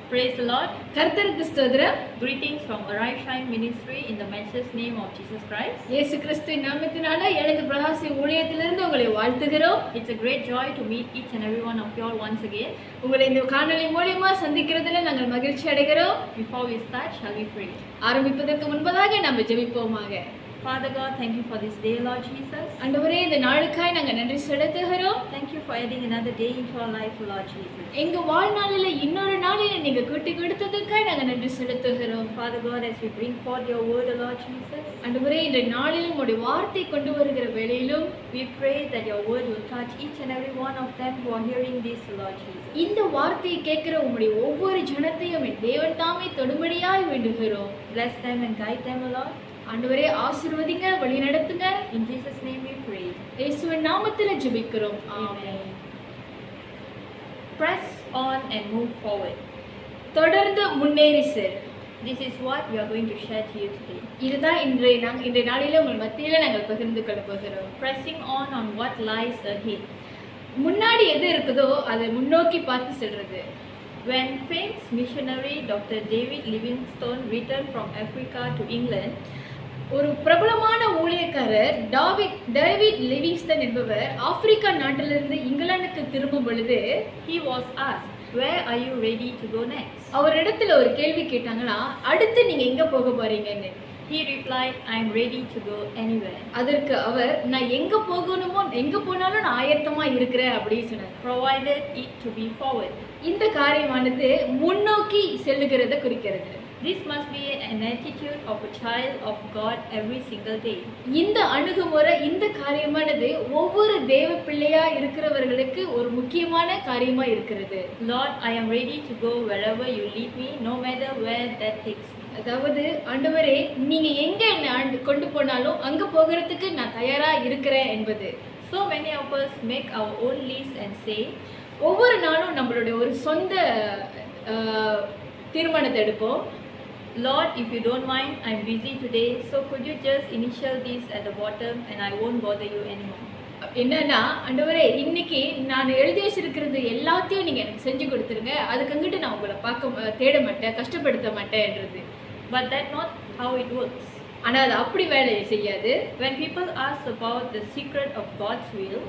Praise the Lord. கர்த்தருக்கு ஸ்தோத்திரம். Greetings from Arise Shine Ministry in the matchless name of Jesus Christ. இயேசு கிறிஸ்துவின் நாமத்தினால எழுந்து பிரகாசி ஊழியத்திலிருந்து உங்களை வாழ்த்துகிறோம். It's a great joy to meet each and every one of you all once again. உங்களை இந்த காணொளி மூலமா சந்திக்கிறதுல நாங்கள் மகிழ்ச்சி அடைகிறோம். Before we start, shall we pray? ஆரம்பிப்பதற்கு முன்பதாக நாம் ஜெபிப்போமாக. Father God, thank you for this day, Lord Jesus. ஆண்டவரே, இந்த நாளுக்காய் நாங்கள் நன்றி செலுத்துகிறோம். Thank you for adding another day into our life, Lord Jesus. எங்க வாழ்நாளில இன்னொரு நாளில நீங்க கூட்டி கொடுத்ததுக்காய் நாங்கள் நன்றி செலுத்துகிறோம். Father God, as we bring forth your word, Lord Jesus, ஆண்டவரே, இந்த நாளிலும் உம்முடைய வார்த்தை கொண்டு வருகிற வேளையிலும் we pray that your word will touch each and every one of them who are hearing this, Lord Jesus. இந்த வார்த்தையை கேட்கிற உம்முடைய ஒவ்வொரு ஜனத்தையும் என் தேவன் தாமே தொடும்படியாய் வேண்டுகிறோம். Bless them and guide them, Lord. ஆண்டவரே, ஆசீர்வதிங்க, வழி நடத்துங்க. In Jesus' name we pray. இயேசுவின் நாமத்தில் ஜெபிக்கிறோம். Amen. Press on and move forward. தொடர்ந்து முன்னேறி செல். This is what we are going to share to you today. இதுதான் இன்றைய நாளில உங்கள் மத்தியில நாங்கள் பகிர்ந்து கொள்ள போகிறோம். Pressing on what lies ahead. முன்னாடி எது இருக்குதோ அதை முன்னோக்கி பார்த்து செல்றது. When famous missionary Dr. David Livingstone returned from Africa to England, ஒரு பிரபலமான ஊழியக்காரர் டேவிட் லிவிங்ஸ்டன் என்பவர் ஆப்பிரிக்கா நாட்டிலிருந்து இங்கிலாந்துக்கு திரும்பும் பொழுது he was asked, where are you ready to go next? அவரிடத்துல ஒரு கேள்வி கேட்டாங்கன்னா, அடுத்து நீங்க எங்க போக போறீங்கன்னு. He replied, I am ready to go anywhere. அதற்கு அவர், நான் எங்க போனாலும் நான் ஆயத்தமா இருக்கிறேன் அப்படின்னு சொன்னார். Provided it to be forward. இந்த காரியமானது முன்னோக்கி செல்லுகிறத குறிக்கிறது. This must be an attitude of a child of God every single day. இந்த அணுகுமுறை, இந்த காரியமானது ஒவ்வொரு தேவ பிள்ளையா இருக்கிறவர்களுக்கு ஒரு முக்கியமான காரியமா இருக்கிறது. Lord, I am ready to go wherever you lead me, no matter where that takes me. அதாவது, ஆண்டவரே, நீங்க எங்க என்னை கொண்டு போனாலும் அங்க போகிறதுக்கு நான் தயாரா இருக்கிறேன் என்பது. So many of us make our own list and say, ஒவ்வொரு நாளும் நம்மளுடைய ஒரு சொந்த தீர்மானத்தை எடுப்போம். Lord, if you don't mind, I'm busy today, so could you just initial this at the bottom and I won't bother you anymore. என்னன்னா, ஆண்டவரே, இன்னைக்கு நான் எழுதி வச்சிருக்கிறது எல்லாத்தையும் நீங்க எனக்கு செஞ்சு கொடுத்துருங்க, அதுக்கங்கிட்டு நான் உங்களை தேட மாட்டேன், கஷ்டப்படுத்த மாட்டேன்றது. But that's not how it works. ஆனா அது அப்படி வேலை செய்யாது. When people ask about the secret of God's will,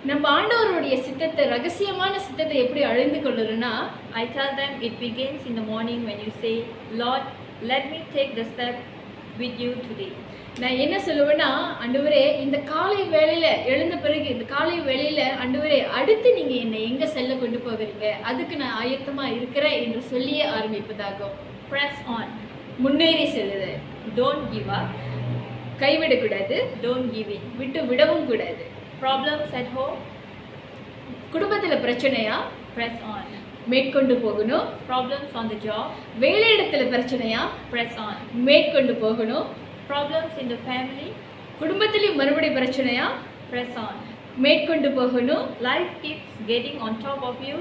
நம்ம ஆண்டவருடைய சித்தத்தை, ரகசியமான சித்தத்தை எப்படி அழிந்து கொள்ளுறோம்னா, I tell them it begins in the morning when you say, Lord, let me take the step with you today. நான் என்ன சொல்லுவேன்னா, ஆண்டவரே, இந்த காலை வேளையில எழுந்த பிறகு இந்த காலை வேளையில, ஆண்டவரே, அடுத்து நீங்க என்னை எங்க செல்ல கொண்டு போகிறீங்க, அதுக்கு நான் ஆயத்தமா இருக்கிறேன் என்று சொல்லியே ஆரம்பிப்பதாகும். Press on. முன்னேறி செல்லுது. Don't give up. கைவிடக்கூடாது. Don't give in. விட்டு விடவும் கூடாது. Problems at home, குடும்பத்துல பிரச்சனையா, press on. மேற்கொண்டு போகணும். Problems on the job, வேலையிடத்துல பிரச்சனையா, press on. மேற்கொண்டு போகணும். Problems in the family, குடும்பத்திலயும் மறுபடியும் பிரச்சனையா, press on. மேற்கொண்டு போகணும். Life keeps getting on top of you,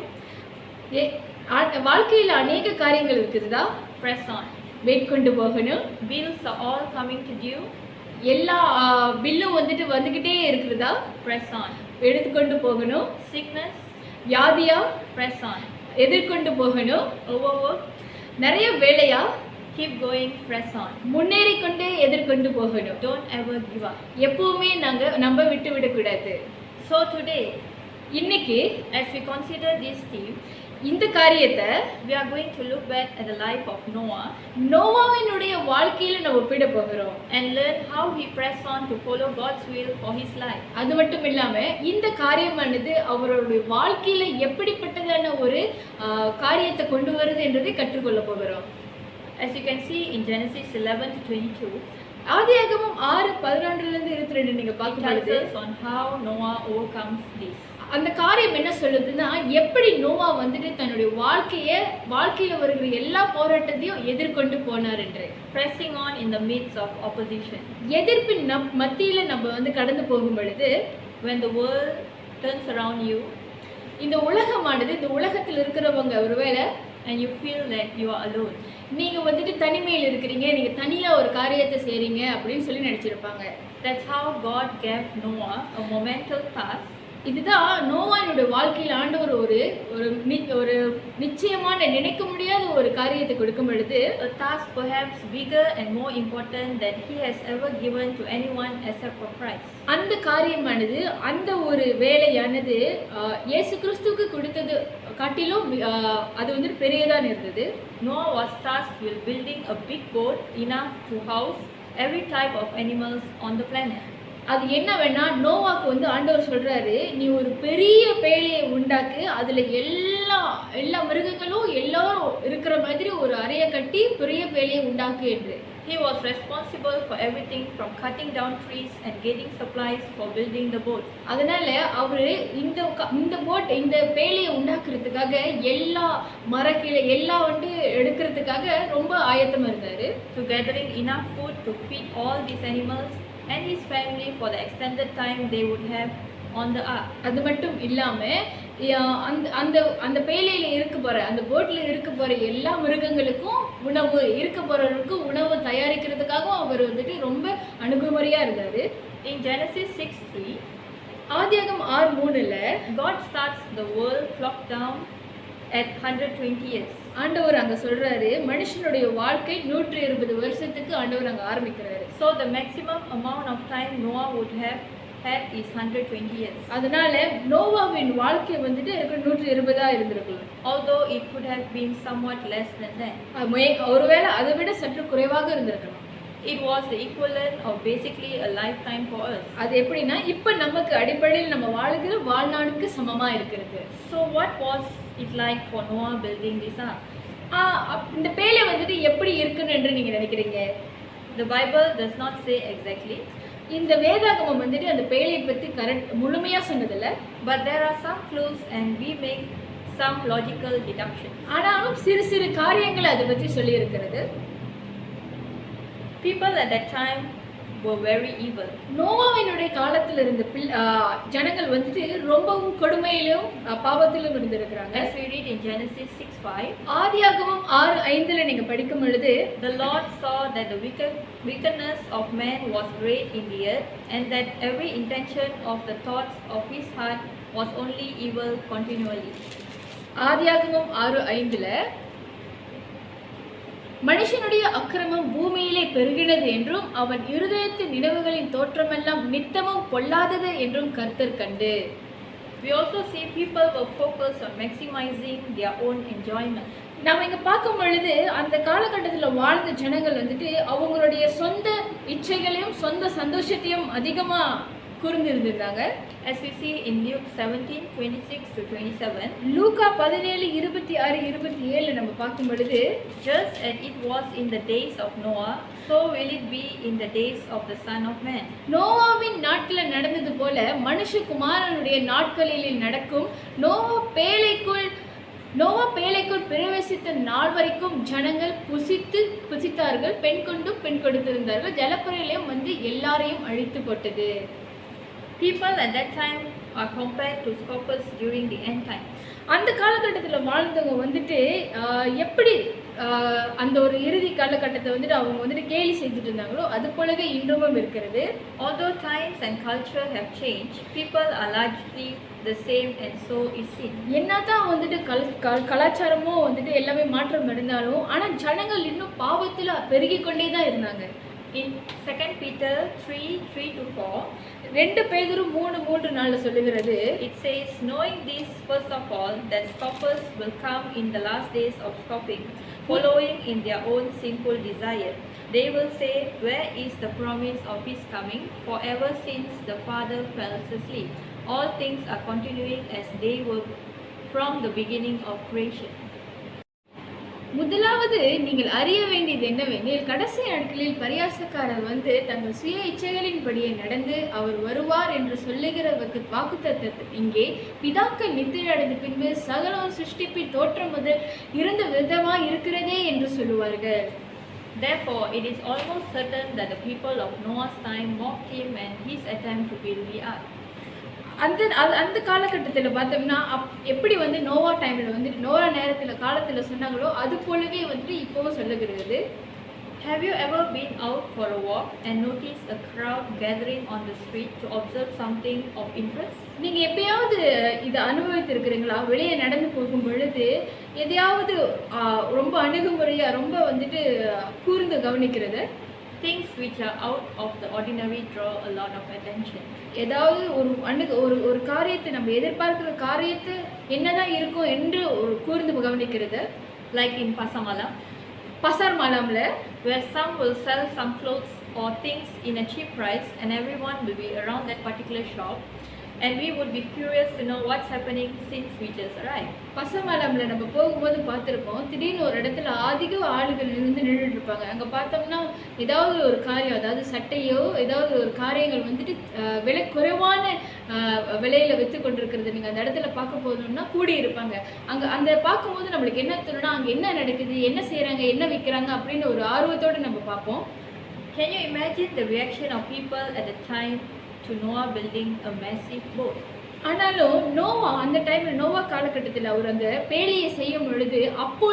வாழ்க்கையில அநேக காரியங்கள் இருக்குதுதா, press on. மேற்கொண்டு போகணும். Bills are all coming to due, எல்லா பில்லும் வந்துகிட்டே இருக்குதா, press on. எடுத்துக்கொண்டு போகணும். Sickness, வியாதியா, press on. எதிர்கொண்டு போகணும். Overwork, நிறைய வேலையா, keep going, press on. முன்னேறிக்கொண்டே எதிர்கொண்டு போகணும். Don't ever give up. எப்பவுமே நம்ம விட்டு விடக்கூடாது. So today, இன்னைக்கு as we consider this theme, இந்த காரியத்தை we are going to look back at the life of Noah நோவாவினுடைய வாழ்க்கையில நம்ம ஒப்பிட போகிறோம். and learn how he pressed on to follow God's will for his life. அது மட்டும் இல்லாம இந்த காரியமானது அவருடைய வாழ்க்கையில எப்படிப்பட்டதான ஒரு காரியத்தை கொண்டு வருது என்றதை கற்றுக்கொள்ள போகிறோம். As you can see in Genesis 11 to 22, ஆதியாகமம் 6:11-22 நீங்க it பார்க்கும் tells பொழுது us on how Noah overcomes this. அந்த காரியம் என்ன சொல்லுதுன்னா, எப்படி நோவா தன்னுடைய வாழ்க்கையில வருகிற எல்லா போராட்டத்தையும் எதிர்கொண்டு போனார் என்று. Pressing on in the midst of opposition. எதிர்ப்பின் மத்தியில நம்ம கடந்து போகும் பொழுது, when the world turns around you, இந்த உலகமானது, இந்த உலகத்தில் இருக்கிறவங்க ஒருவேளை and you feel that you are alone, நீங்க தனிமையில் இருக்கிறீங்க, நீங்க தனியா ஒரு காரியத்தை செய்றீங்க அப்படின்னு சொல்லி நினைச்சிருப்பாங்க. that's how God gave Noah a monumental task. இதுதான் நோவானுடைய வாழ்க்கையில் ஆண்டவர் ஒரு ஒரு நிச்சயமான நினைக்க முடியாத ஒரு காரியத்தை கொடுக்கும் பொழுது, a task perhaps bigger and more important than he has ever given to anyone except for Christ. அந்த காரியமானது, அந்த ஒரு வேலையானது இயேசு கிறிஸ்துவுக்கு கொடுத்தது காட்டிலும் அது வந்து பெரியதான் இருந்தது. Noah was tasked with building a big boat enough to house every type of animals on the planet. அது என்ன வேணா, நோவாக்கு வந்து ஆண்டவர் சொல்றாரு, நீ ஒரு பெரிய பேழையை உண்டாக்கு, அதுல எல்லா மிருகங்களும் எல்லாரும் இருக்கிற மாதிரி ஒரு அறையை கட்டி பெரிய பேழையை உண்டாக்கு என்று. He was responsible for everything from cutting down trees and getting supplies for building the boat. அதனால அவரு இந்த போட், இந்த பேழையை உண்டாக்குறதுக்காக எல்லா மரக்கிளை எல்லாம் வந்து எடுக்கிறதுக்காக ரொம்ப ஆயத்தமா இருந்தாரு. To gathering enough food to feed all these animals and his family for the extended time they would have on the ark. அது மட்டும் இல்லாம அந்த பேழையில இருக்க போற, அந்த போட்ல இருக்க போற எல்லா மிருகங்களுக்கும் உணவு, இருக்க போறவருக்கு உணவு தயாரிக்கிறதுக்காகவும் அவர் வந்துட்டு ரொம்ப அணுகுமுறையா இருந்தாரு. In Genesis 6:3, ஆதியாகமம் 6:3ல God starts the world clock down at 120 years. ஆண்டவர் அங்க சொல்றாரு, மனுஷனுடைய வாழ்க்கை 120 வருஷத்துக்கு ஆண்டவர் அங்க ஆரம்பிக்கிறாரு. So the maximum amount of time Noah would have had is 120 years. அதனால நோவாவின் வாழ்க்கை வந்துட்டு 120 இருந்திருக்கும். Although it could have been somewhat less than that. ஒருவேளை அதை விட சற்று குறைவாக இருந்திருக்கலாம். It was the equivalent of basically a lifetime for us. அது எப்படின்னா, இப்ப நமக்கு அடிப்படையில் நம்ம வாழ்கிற வாழ்நாளுக்கு சமமா இருக்கிறது. So what was it like for Noah building this ark? இந்த பேழை வந்துட்டு எப்படி இருக்குன்னு என்று நீங்க நினைக்கிறீங்க? The Bible does not say exactly. இந்த வேதாகமம் வந்துட்டு அந்த பேழையை பத்தி முழுமையா சொன்னதில்ல. But there are some clues and we make some logical deductions. ஆனாலும் சிறு காரியங்களை அதை பற்றி சொல்லி இருக்கிறது. People at that time were very evil. நோவாவினுடைய காலத்துல இருந்த ஜனங்கள் வந்துட்டு ரொம்பவும் கொடுமையிலும் பாவத்திலும் இருந்திருக்கிறாங்க. As we read in Genesis 6:5, ஆதியாகமம் 6:5ல நீங்க படிக்கும் பொழுது, the Lord saw that the wickedness of man was great in the earth, and that every intention of the thoughts of his heart was only evil continually. ஆதியாகமம் 6:5ல மனுஷனுடைய அக்கிரமம் பூமியிலே பெருகினது என்றும் அவன் இருதயத்தின் நினைவுகளின் தோற்றமெல்லாம் நித்தமும் பொல்லாதது என்றும் கர்த்தர் கண்டு. We also see people were focused on maximizing their own enjoyment. நாம இங்க பார்க்கும் பொழுது அந்த காலகட்டத்தில் வாழ்ந்த ஜனங்கள் வந்துட்டு அவங்களுடைய சொந்த இச்சைகளையும் சொந்த சந்தோஷத்தையும் அதிகமா கூர்ந்திருந்தாங்க. As we see in Luke 17:26-27, லூக்கா 17:26-27 நம்ம பார்க்கும் பொழுது, just as it was in the days of Noah, so will it be in the days of the Son of Man. நோவாவின் நாட்களில் நடந்தது போல மனுஷகுமாரனுடைய நாட்களில் நடக்கும். நோவா பேழைக்குள் பிரவேசித்த நாள் வரைக்கும் ஜனங்கள் புசித்தார்கள், பெண் கொண்டும் பெண் கொடுத்திருந்தார்கள். ஜலப்புறையிலும் வந்து எல்லாரையும் அழித்து போட்டது. People at that time are compared to scoffers during the end time. அந்த காலகட்டத்தில் வாழ்ந்தவங்க வந்துட்டு எப்படி அந்த ஒரு இறுதி காலகட்டத்தை வந்துட்டு அவங்க வந்துட்டு கேலி செஞ்சுட்டு இருந்தாங்களோ அது போலவே இன்றும் இருக்கிறது. Although times and culture have changed, people are largely the same and so is sin. என்னதான் வந்துட்டு கலாச்சாரமும் வந்துட்டு எல்லாமே மாற்றம் நடந்தாலும் ஆனால் ஜனங்கள் இன்னும் பாவத்தில் பெருகி கொண்டே தான் இருந்தாங்க. In 2 Peter 3:3-4, 2 பேதுரு 3:3 சொல்லுகிறது, it says, knowing this first of all, that scoffers will come in the last days of scoffing, following in their own sinful desire. They will say, where is the promise of his coming? For ever since the father fell asleep, all things are continuing as they were from the beginning of creation. முதலாவது நீங்கள் அறிய வேண்டியது என்னவெனில், கடைசி நாட்களில் பரியாசக்காரர் வந்து தங்கள் சுய இச்சைகளின்படியே நடந்து அவர் வருவார் என்று சொல்லுகிற வாக்குத்தத்தம் இங்கே பிதாக்கள் நித்திரை அடைந்த பின்பு சகல சிருஷ்டிப்பின் தோற்றம் முதல் இருந்த விதமாய் இருக்கிறதே என்று சொல்லுவார்கள். Therefore, it is almost certain that the people of Noah's time mocked him and his attempt to build the ark. அந்த காலகட்டத்தில் பார்த்தோம்னா எப்படி வந்து நோவா டைமில் வந்துட்டு நோவா காலத்தில் சொன்னாங்களோ அது போலவே வந்துட்டு இப்போவும் சொல்லுகிறது. Have you ever been out for a walk and noticed a crowd gathering on the street to observe something of interest? நீங்க எப்பயாவது இதை அனுபவித்திருக்கிறீங்களா? வெளியே நடந்து போகும் பொழுது எதையாவது ரொம்ப அணுகுமுறையா ரொம்ப வந்துட்டு கூர்ந்து கவனிக்கிறது. Things which are out of the ordinary draw a lot of attention. ஏதாவது ஒரு காரியத்தை நம்ம எதிர்பார்க்கிற காரியத்தை என்னதான் இருக்கும் என்று ஒரு கூர்ந்து கவனிக்கிறது. Like in Pasar Malam, Bazar மாலாம்ல where some will sell some clothes or things in a cheap price and everyone will be around that particular shop and we would be curious to know what's happening since we just arrived. பசார் மாலாம்ல நம்ம போகும்போது பார்த்துருப்போம், திடீர்னு ஒரு இடத்துல அதிக ஆளுகள் நின்றுட்டு இருப்பாங்க. அங்கே பார்த்தோம்னா ஏதாவது ஒரு காரியம், அதாவது சட்டையோ ஏதாவது ஒரு காரியங்கள் வந்துட்டு விலை குறைவான விலையில விற்று கொண்டிருக்கிறது நீங்கள் அந்த இடத்துல பார்க்க போகணும்னா கூடி இருப்பாங்க. அங்கே அந்த பார்க்கும்போது நம்மளுக்கு என்ன தோணுன்னா அங்கே என்ன நடக்குது, என்ன செய்கிறாங்க, என்ன விற்கிறாங்க அப்படின்னு ஒரு ஆர்வத்தோடு நம்ம பார்ப்போம். Can you imagine the reaction of people at the time to Noah building a massive boat? ஆனாலும் நோவா அந்த டைம்ல நோவா காலகட்டத்தில் அவர் அந்த பேழையை செய்யும் பொழுது அப்போ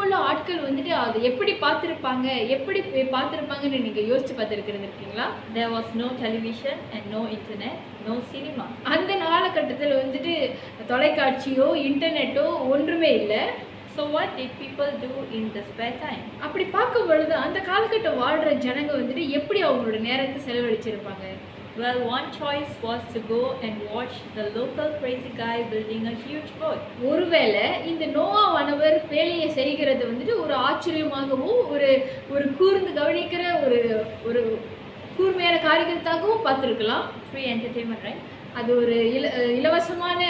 உள்ள ஆட்கள் வந்துட்டு அதை எப்படி பார்த்துருப்பாங்கன்னு நீங்க யோசிச்சு பார்த்துருக்கிறது இருக்கீங்களா? There was no television and no internet, no cinema. அந்த காலகட்டத்தில் வந்துட்டு தொலைக்காட்சியோ இன்டர்நெட்டோ ஒன்றுமே இல்லை. So what did people do in the spare time? அப்படி பார்க்கும் பொழுது அந்த காலகட்டம் வாழ்ற ஜனங்க வந்துட்டு எப்படி அவங்களோட நேரத்தை செலவழிச்சிருப்பாங்க? Well, one choice was to go and watch the local crazy guy building a huge boat. ஒருவேளை இந்த நோவாவானவர் வேலையை செய்கிறது வந்துட்டு ஒரு ஆச்சரியமாகவும் ஒரு கூர்ந்து கவனிக்கிற ஒரு கூர்மையான காரியத்தாகவும் பார்த்துருக்கலாம். Free entertainment, right? அது ஒரு இலவசமான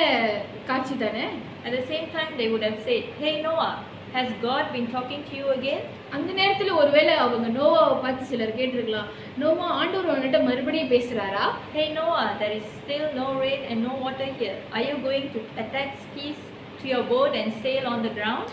காட்சி தானே. At the same time they would have said, "Hey Noah, has God been talking to you again?" அந்த நேரத்தில் ஒருவேளை அவங்க நோவாவை பார்த்து சிலர் கேட்டிருக்கலாம், நோவா ஆண்டவர் உன்கிட்ட மறுபடியும் பேசுறாரா? "Hey Noah, there is still no rain and no water here. Are you going to attach skis to your boat and sail on the ground?"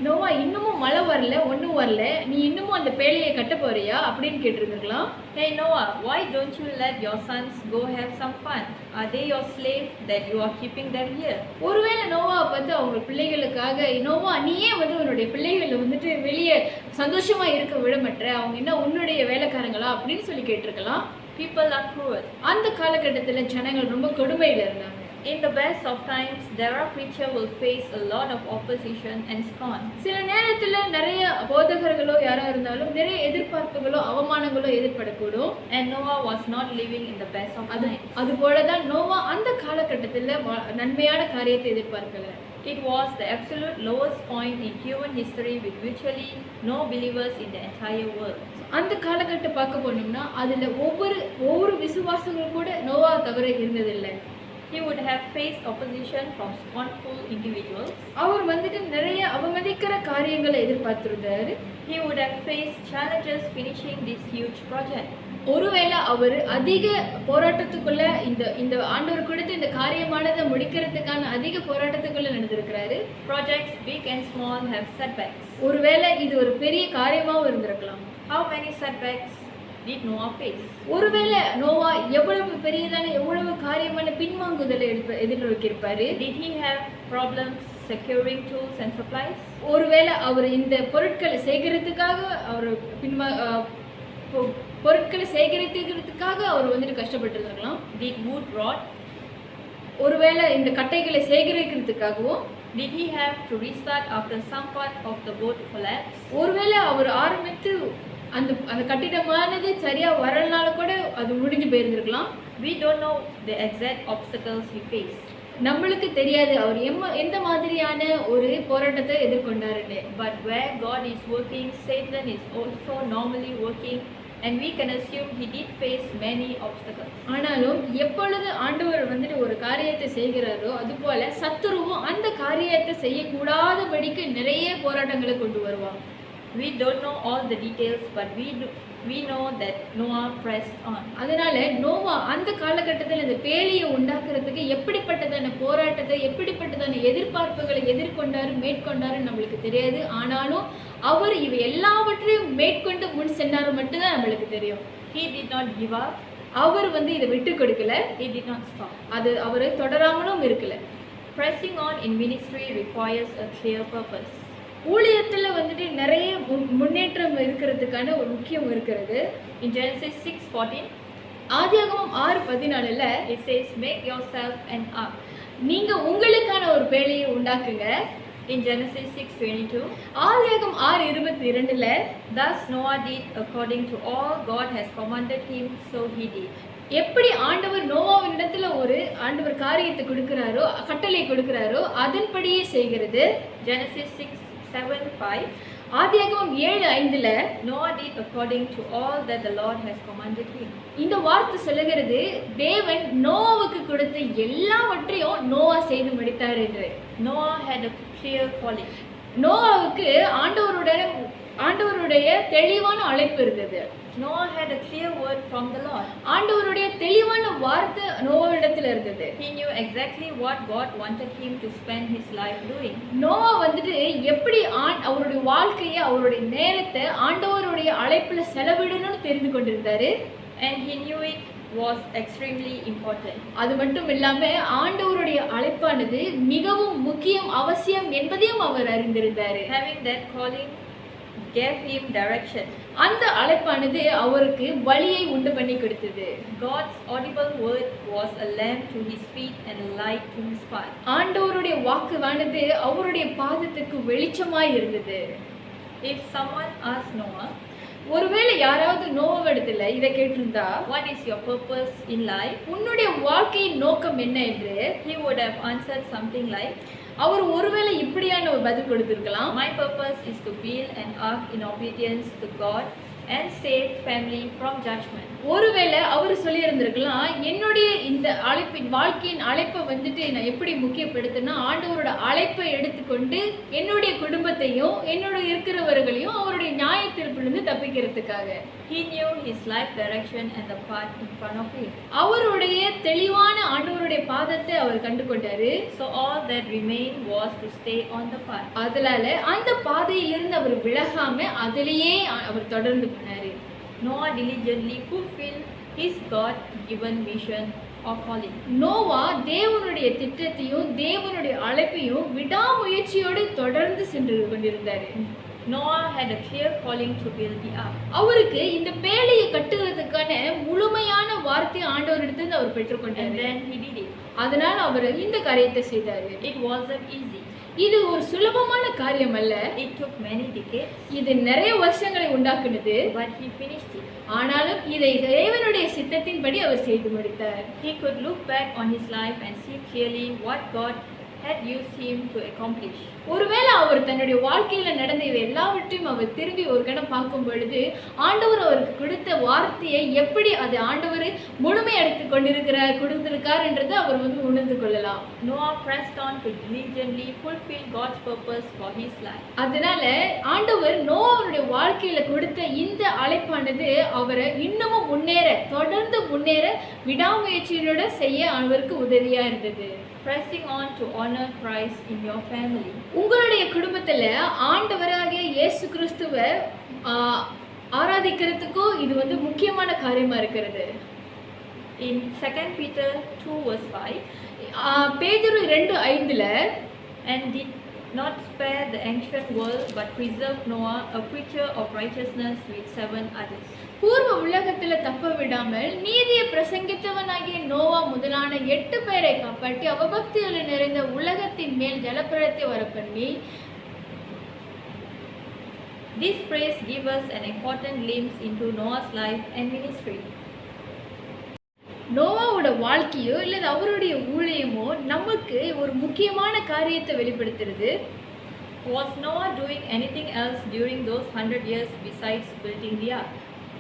Noah இன்னமும் மழை வரல, ஒன்றும் வரல, நீ இன்னமும் அந்த பேழையை கட்ட போறியா அப்படின்னு கேட்டிருந்துருக்கலாம். "Hey Noah, why don't you let your sons go have some fun? Are they your slave that you are keeping them here?" ஒருவேளை நோவா வந்து அவங்க பிள்ளைகளுக்காக, நோவா நீயே வந்து உன்னுடைய பிள்ளைகளை வந்துட்டு வெளியே சந்தோஷமா இருக்க விடமற்ற, அவங்க என்ன உன்னுடைய வேலைக்காரங்களா அப்படின்னு சொல்லி கேட்டிருக்கலாம். People are cruel. அந்த காலகட்டத்தில் ஜனங்கள் ரொம்ப கொடுமையில் இருந்தாங்க. In the best of times, there are preachers will face a lot of opposition and scorn. சில நேரத்தில் நிறைய போதகர்களோ யாரா இருந்தாலும் நிறைய எதிர்பார்ப்புகளோ அவமானங்களோ எதிர்படக்கூடும். And Noah was not living in the best of times. அது போலதான் நோவா அந்த காலகட்டத்தில் நன்மையான காரியத்தை எதிர்பார்க்கல. It was the absolute lowest point in human history with virtually no believers in the entire world. அந்த காலகட்டம் பார்க்க போனோம்னா அதில் ஒவ்வொரு விசுவாசங்கள் கூட நோவா தவிர இருந்ததில்லை. He would have faced opposition from scornful individuals. அவர் வந்துட்டு நிறைய அவமதிக்கிற காரியங்களை எதிர்பார்த்திருந்தாரு. He would have faced challenges finishing this huge project. ஒருவேளை அவர் அதிக போராட்டத்துக்குள்ள இந்த ஆண்டவர் கொடுத்து இந்த காரியமானதை முடிக்கிறதுக்கான அதிக போராட்டத்துக்குள்ள நடந்திருக்கிறாரு. Projects big and small have setbacks. ஒருவேளை இது ஒரு பெரிய காரியமாகவும் இருந்திருக்கலாம். How many setbacks did Noah face? ஒருவேளை நோவா எவ்வளவு காரியமான பின்வாங்குதலை எதிர்நோக்கியிருப்பாரு. Did he have problems securing tools and supplies? ஒருவேளை அவர் இந்த பொருட்களை சேகரிக்கிறதுக்காக அவர் வந்துட்டு கஷ்டப்பட்டு இருக்கலாம். Did wood rot? ஒருவேளை இந்த கட்டைகளை சேகரிக்கிறதுக்காகவும். Did he have to restart after some part of the boat collapsed? ஒருவேளை அவர் ஆரம்பித்து அந்த கட்டிடமானது சரியா வரலனால கூட அது முடிஞ்சு போயிருந்திருக்கலாம். We don't know the exact obstacles he faced. நம்மளுக்கு தெரியாது அவர் எந்த மாதிரியான ஒரு போராட்டத்தை எதிர்கொண்டாருன்னு. But where God is working, Satan is also normally working, and we can assume he did face many obstacles. ஆனாலும் எப்பொழுது ஆண்டவர் வந்துட்டு ஒரு காரியத்தை செய்கிறாரோ அதுபோல சத்துருவும் அந்த காரியத்தை செய்யக்கூடாதபடிக்கு நிறைய போராட்டங்களை கொண்டு வருவாங்க. We don't know all the details, but we know that Noah pressed on. அதனால நோவா அந்த காலகட்டத்தில் இந்த பேழையை உண்டாக்குறதுக்கு எப்படிப்பட்டதான போராட்டத்தை எப்படிப்பட்டதான எதிர்பார்ப்புகளை மேற்கொண்டாரு நம்மளுக்கு தெரியாது. ஆனாலும் அவர் இவை எல்லாவற்றையும் மேற்கொண்டு முன் சென்றாரு மட்டும்தான் நம்மளுக்கு தெரியும். He did not give up. அவர் இதை விட்டு கொடுக்கல. He did not stop. அது அவரை தொடராமலும் இருக்கல. Pressing on in ministry requires a clear purpose. ஊழியத்துல வந்துட்டு நிறைய முன்னேற்றம் இருக்கிறதுக்கான ஒரு முக்கியம் இருக்கிறது. In Genesis 6:14, ஆதியாகமம் 6:14ல it says, "Make yourself an ark." நீங்க உங்களுக்கான ஒரு பேழையை உண்டாக்குங்க. In Genesis 6:22, ஆதியாகமம் 6:22ல thus Noah did according to all God has commanded him, so he did. எப்படி ஆண்டவர் நோவாவினிடத்துல ஒரு காரியத்தை கொடுக்கிறாரோ, கட்டளை கொடுக்கிறாரோ அதன்படியே செய்கிறது. Genesis 6:7-5, ஆதியாகமம் 7:5ல Noah did according to all that the Lord has commanded him. இந்த வார்த்தை சொல்லுகிறது, தேவன் நோவாவுக்கு கொடுத்த எல்லாவற்றையும் நோவா செய்து முடித்தார் என்று. Noah had a clear calling. நோவாவுக்கு ஆண்டவருடைய தெளிவான அழைப்பு இருந்தது. Noah had a clear word from the Lord. ஆண்டவருடைய தெளிவான வார்த்தை நோவாவிடத்தில் இருந்தது. He knew exactly what God wanted him to spend his life doing. Noah வந்துட்டு எப்படி அவருடைய வாழ்க்கையை, அவருடைய நேரத்தை ஆண்டவருடைய அழைப்புல செலவிடணும்னு தெரிந்து கொண்டிருந்தாரு. And he knew it was extremely important. அது மட்டும் இல்லாம ஆண்டவருடைய அழைப்பானது மிகவும் முக்கியம், அவசியம் என்பதையும் அவர் அறிந்திருந்தாரு. Having that calling gave him direction. அந்த அழைப்பானது அவருக்கு வழியை உண்டு பண்ணி கொடுத்தது. God's audible word was a lamp to his feet and a light to his path. ஆண்டவருடைய வாக்குவானது அவருடைய பாதத்துக்கு வெளிச்சமாய் இருந்தது. If someone asked Noah, ஒருவேளை யாராவது நோவாவிடத்துல இதை கேட்டிருந்தா, what is your purpose in life? உன்னுடைய வாழ்க்கையின் நோக்கம் என்ன என்று, he would have answered something like, அவர் ஒருவேளை இப்படியான ஒரு பதில் கொடுத்திருக்கலாம். my purpose is to build an ark in obedience to God and save family from judgment. ஒருவேளை அவர் சொல்லி இருந்திருக்கலாம், என்னுடைய இந்த வாழ்க்கையின் அழைப்பை வந்துட்டு நான் எப்படி முக்கியப்படுத்தினா, ஆண்டவரோட அழைப்பை எடுத்துக்கொண்டு என்னுடைய குடும்பத்தையும் என்னோட இருக்கிறவர்களையும் அவருடைய நியாய தீர்ப்பிலிருந்து தப்பிக்கிறதுக்காக. He knew his life direction and the path in front of him. அவருடைய தெளிவான ஆண்டவருடைய பாதத்தை அவர் கண்டு கொண்டாரு. So all that remained was to stay on the path. அதனால அந்த பாதையிலிருந்து அவர் விலகாம அதிலேயே அவர் தொடர்ந்து போனாரு. Noah diligently fulfilled his God-given mission or calling. Noah தேவனுடைய திட்டத்தையும் தேவனுடைய அழைப்பையும் விடாமுயற்சியோடு தொடர்ந்து சென்று கொண்டிருந்தாரு. Noah had a clear calling to build the ark. அவருக்கு இந்த பேழையை கட்டுவதற்கான முழுமையான வார்த்தை ஆண்டவரிடத்திலிருந்து அவர் பெற்றுக்கொண்டார். And then he did it. அதனால் அவர் இந்த காரியத்தை செய்தார். It wasn't easy. இது ஒரு சுலபமான காரியம் அல்ல. It took many decades. இது நிறைய வருஷங்களை உண்டாக்குனது. But he finished it. ஆனாலும் இதை தேவனுடைய சித்தத்தின்படி அவர் செய்து முடித்தார். He could look back on his life and see clearly what God had used him to accomplish. ஒருவேளை அவர் தன்னுடைய வாழ்க்கையில நடந்த இவை எல்லாவற்றையும் அவர் திரும்பி ஒரு கணம் பார்க்கும் பொழுது ஆண்டவர் அவருக்கு கொடுத்த வார்த்தையை எப்படி அது ஆண்டவர் முழுமையடைத்து கொடுத்திருக்கார் என்றது அவர் உணர்ந்து கொள்ளலாம். Noah pressed on to diligently fulfill God's purpose for his life. அதனால ஆண்டவர் நோவாவுடைய வாழ்க்கையில கொடுத்த இந்த அழைப்பானது அவரை இன்னமும் தொடர்ந்து முன்னேற விடாமுயற்சியோட செய்ய அவருக்கு உதவியா இருந்தது. Pressing on to honor Christ in your family. உங்களுடைய குடும்பத்துல ஆண்டவராகிய இயேசு கிறிஸ்துவை ஆராதிக்கிறதுக்கும் இது முக்கியமான காரியமா இருக்கிறது. In 2 Peter 2:5, பேதுரு 2:5ல, and did not spare the ancient world but preserved Noah, a preacher of righteousness, with 7 others. பூர்வ உலகத்துல தப்ப விடாமல் நீதியை பிரசங்கித்தவனாகிய நோவா முதலான 8 பேரை காப்பாற்றி அவபக்தியில் நிறைந்த உலகத்தின் மேல் ஜலப்பிரளயத்தை வரப்பண்ணி. This praise gives us an important glimpse into Noah's life and ministry. நோவாவோட வாழ்க்கையோ இல்ல அவருடைய ஊழியமோ நமக்கு ஒரு முக்கியமான காரியத்தை வெளிப்படுத்துறது. Was Noah doing anything else during those 100 years besides building the ark?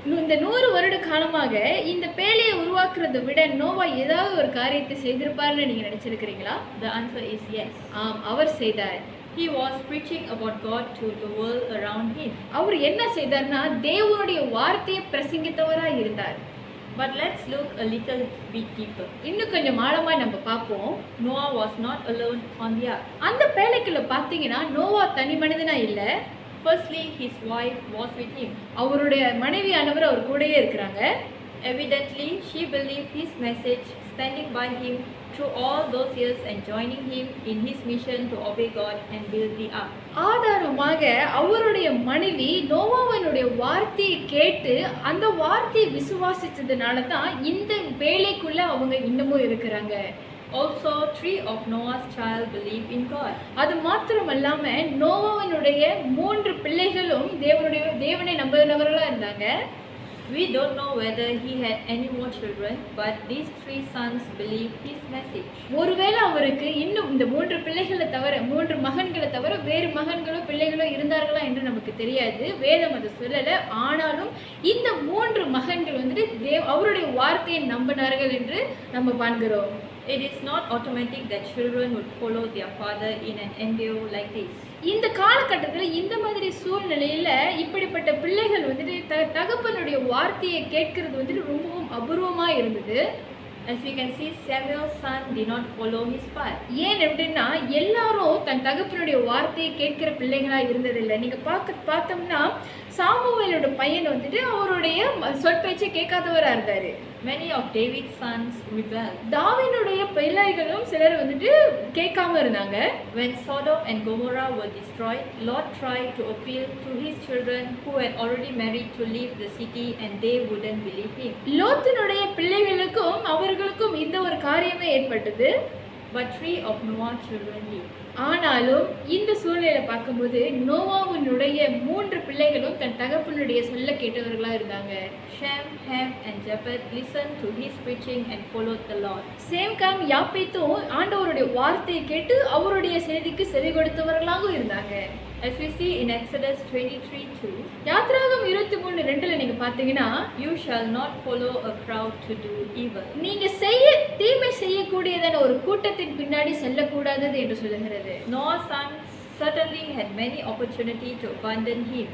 இந்த 100 வருட காலமாக இந்த பேழையை உருவாக்குறதை விட நோவா ஏதாவது ஒரு காரியத்தை செய்திருப்பார்னு நீங்க நினைச்சிருக்கிறீங்களா? The answer is yes. ஆம், அவர் செய்தார். He was preaching about God to the world around him. அவர் என்ன செய்தார்னா தேவனுடைய வார்த்தையை பிரசங்கித்தவராய் இருந்தார். But let's look a little bit deeper. இன்னும் கொஞ்சம் ஆழமா நம்ம பார்ப்போம். Noah was not alone on the ark. அந்த பேழைக்குள்ள பாத்தீங்கன்னா நோவா தனி மனிதனா இல்ல. Firstly, his wife was with him. அவருடைய மனைவியானவர் அவர் கூடவே இருக்கிறாங்க. Evidently, she believed his message, standing by him through all those years and joining him in his mission to obey God and build the ark. ஆதாரமாக அவருடைய மனைவி நோவாவினுடைய வார்த்தையை கேட்டு அந்த வார்த்தையை விசுவாசிச்சதுனால தான் இந்த வேலைக்குள்ள அவங்க இன்னமும் இருக்கிறாங்க. Also, 3 of Noah's child believed in God. அது மாத்திரமல்லாம நோவாவினுடைய 3 பிள்ளைகளும் தேவனை நம்பினவர்களா இருந்தாங்க. We don't know whether he had any more children, but these 3 sons believed his message. ஒருவேளை அவருக்கு இன்னும் இந்த 3 பிள்ளைகளை தவிர 3 மகன்களை தவிர வேறு மகன்களோ பிள்ளைகளோ இருந்தார்களா என்று நமக்கு தெரியாது. வேதம் அதை சொல்லல. ஆனாலும் இந்த 3 மகன்கள் வந்துட்டு அவருடைய வார்த்தையை நம்பினார்கள் என்று நம்ம காண்கிறோம். It is not automatic that children would follow their father in an embryo like this. இந்த காலகட்டத்தில் இந்த மாதிரி சூழ்நிலையில இப்படிப்பட்ட பிள்ளைகள் வந்துட்டு தகப்பனுடைய வார்த்தையை கேட்கறது வந்துட்டு ரொம்பவும் அபூர்வமா இருந்தது. As we can see, Samuel's son did not follow his path. ஏன் அப்படின்னா எல்லாரும் தன் தகப்பனுடைய வார்த்தையை கேட்கிற பிள்ளைகளா இருந்ததில்லை. நீங்க பார்த்தோம்னா சாமுவேலோட பையன் வந்துட்டு அவருடைய சொற்பேச்சை கேட்காதவரா இருந்தாரு. Many of David's sons rebelled. தாவீதுடைய பிள்ளைகளும் சிலர் வந்துட்டு கேட்காம இருந்தாங்க. When Sodom and Gomorrah were destroyed, Lot tried to appeal to his children who had already married to leave the city, and they wouldn't believe him. லோத்தினுடைய பிள்ளைகளுக்கும் அவர்களுக்கும் இந்த ஒரு காரியமே ஏற்பட்டது. But 3 of Noah's children did. ஆனாலும் இந்த சூழ்நிலையில பார்க்கும்போது நோவாவினுடைய 3 பிள்ளைகளும் தன் தகப்பனுடைய சொல்ல கேட்டவர்களா இருந்தாங்க. Shem, Ham and Japheth listened to his preaching and followed the Lord. Shem Ham யாப்பேத்தும் ஆண்டவருடைய வார்த்தையை கேட்டு அவருடைய செய்திக்கு செவி கொடுத்தவர்களாக இருந்தாங்க. As we see in Exodus 23:2, யாத்ராகமம் 23:2ல நீங்க பாத்தீங்கன்னா, you shall not follow a crowd to do evil. நீங்க தீமை செய்யக்கூடியதான ஒரு கூட்டத்தின் பின்னாடி செல்லக்கூடாது என்று சொல்லுகிறது. Noah's sons certainly had many opportunity to abandon him.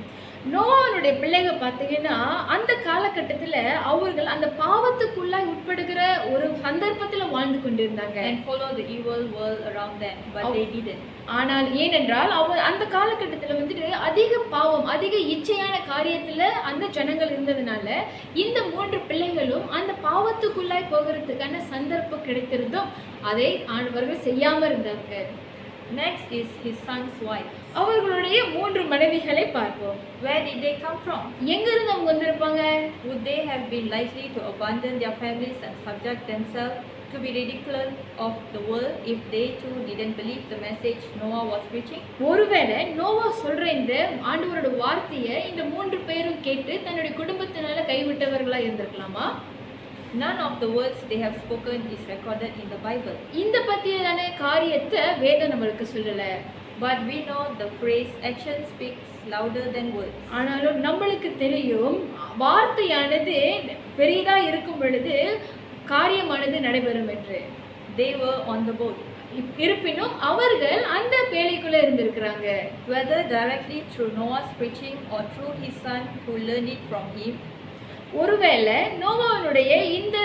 நோவாவுடைய பிள்ளைகள் பார்த்தீங்கன்னா அந்த காலகட்டத்தில் அவர்கள் அந்த பாவத்துக்குள்ளாய் உட்படுகிற ஒரு சந்தர்ப்பத்தில் வாழ்ந்து கொண்டிருந்தாங்க. And follow the evil world around them, but they didn't. ஆனால் ஏனென்றால் அந்த காலகட்டத்தில் வந்துட்டு அதிக பாவம் அதிக இச்சையான காரியத்தில் அந்த ஜனங்கள் இருந்ததுனால இந்த 3 பிள்ளைகளும் அந்த பாவத்துக்குள்ளாய் போகிறதுக்கான சந்தர்ப்பம் கிடைத்திருந்தும் அதை அவர்கள் செய்யாமல் இருந்தாங்க. Next is his son's wife. அவர்களுடைய 3 மனைவிகளை பார்ப்போம். Where did they come from? எங்க இருந்து அவங்க வந்திருப்பாங்க? Would they have been likely to abandon their families and subject themselves to be ridiculed of the world if they too didn't believe the message Noah was preaching? ஒருவேளை நோவா சொல்ற இந்த ஆண்டவரோட வார்த்தையை இந்த 3 பேரும் கேட்டு தன்னுடைய குடும்பத்தினால கைவிட்டவர்களா இருந்திருக்கலாமா? None of the words they have spoken is recorded in the Bible. இந்த பத்தியான காரியத்தை வேதம் நமக்கு சொல்லல. But we know the phrase action speaks louder than words. ஆனாலும் நம்மளுக்கு தெரியும் வார்த்தையானது பெரிதா இருக்கும் பொழுது காரியமானது நடைபெறும் என்று. They were on the boat. இருப்பினும் அவர்கள் அந்த பேழைக்குள்ள இருந்திருக்கிறாங்க. Whether directly through Noah's preaching or through his son who learned it from him, ஒருவேளை நோவாவுடைய இந்த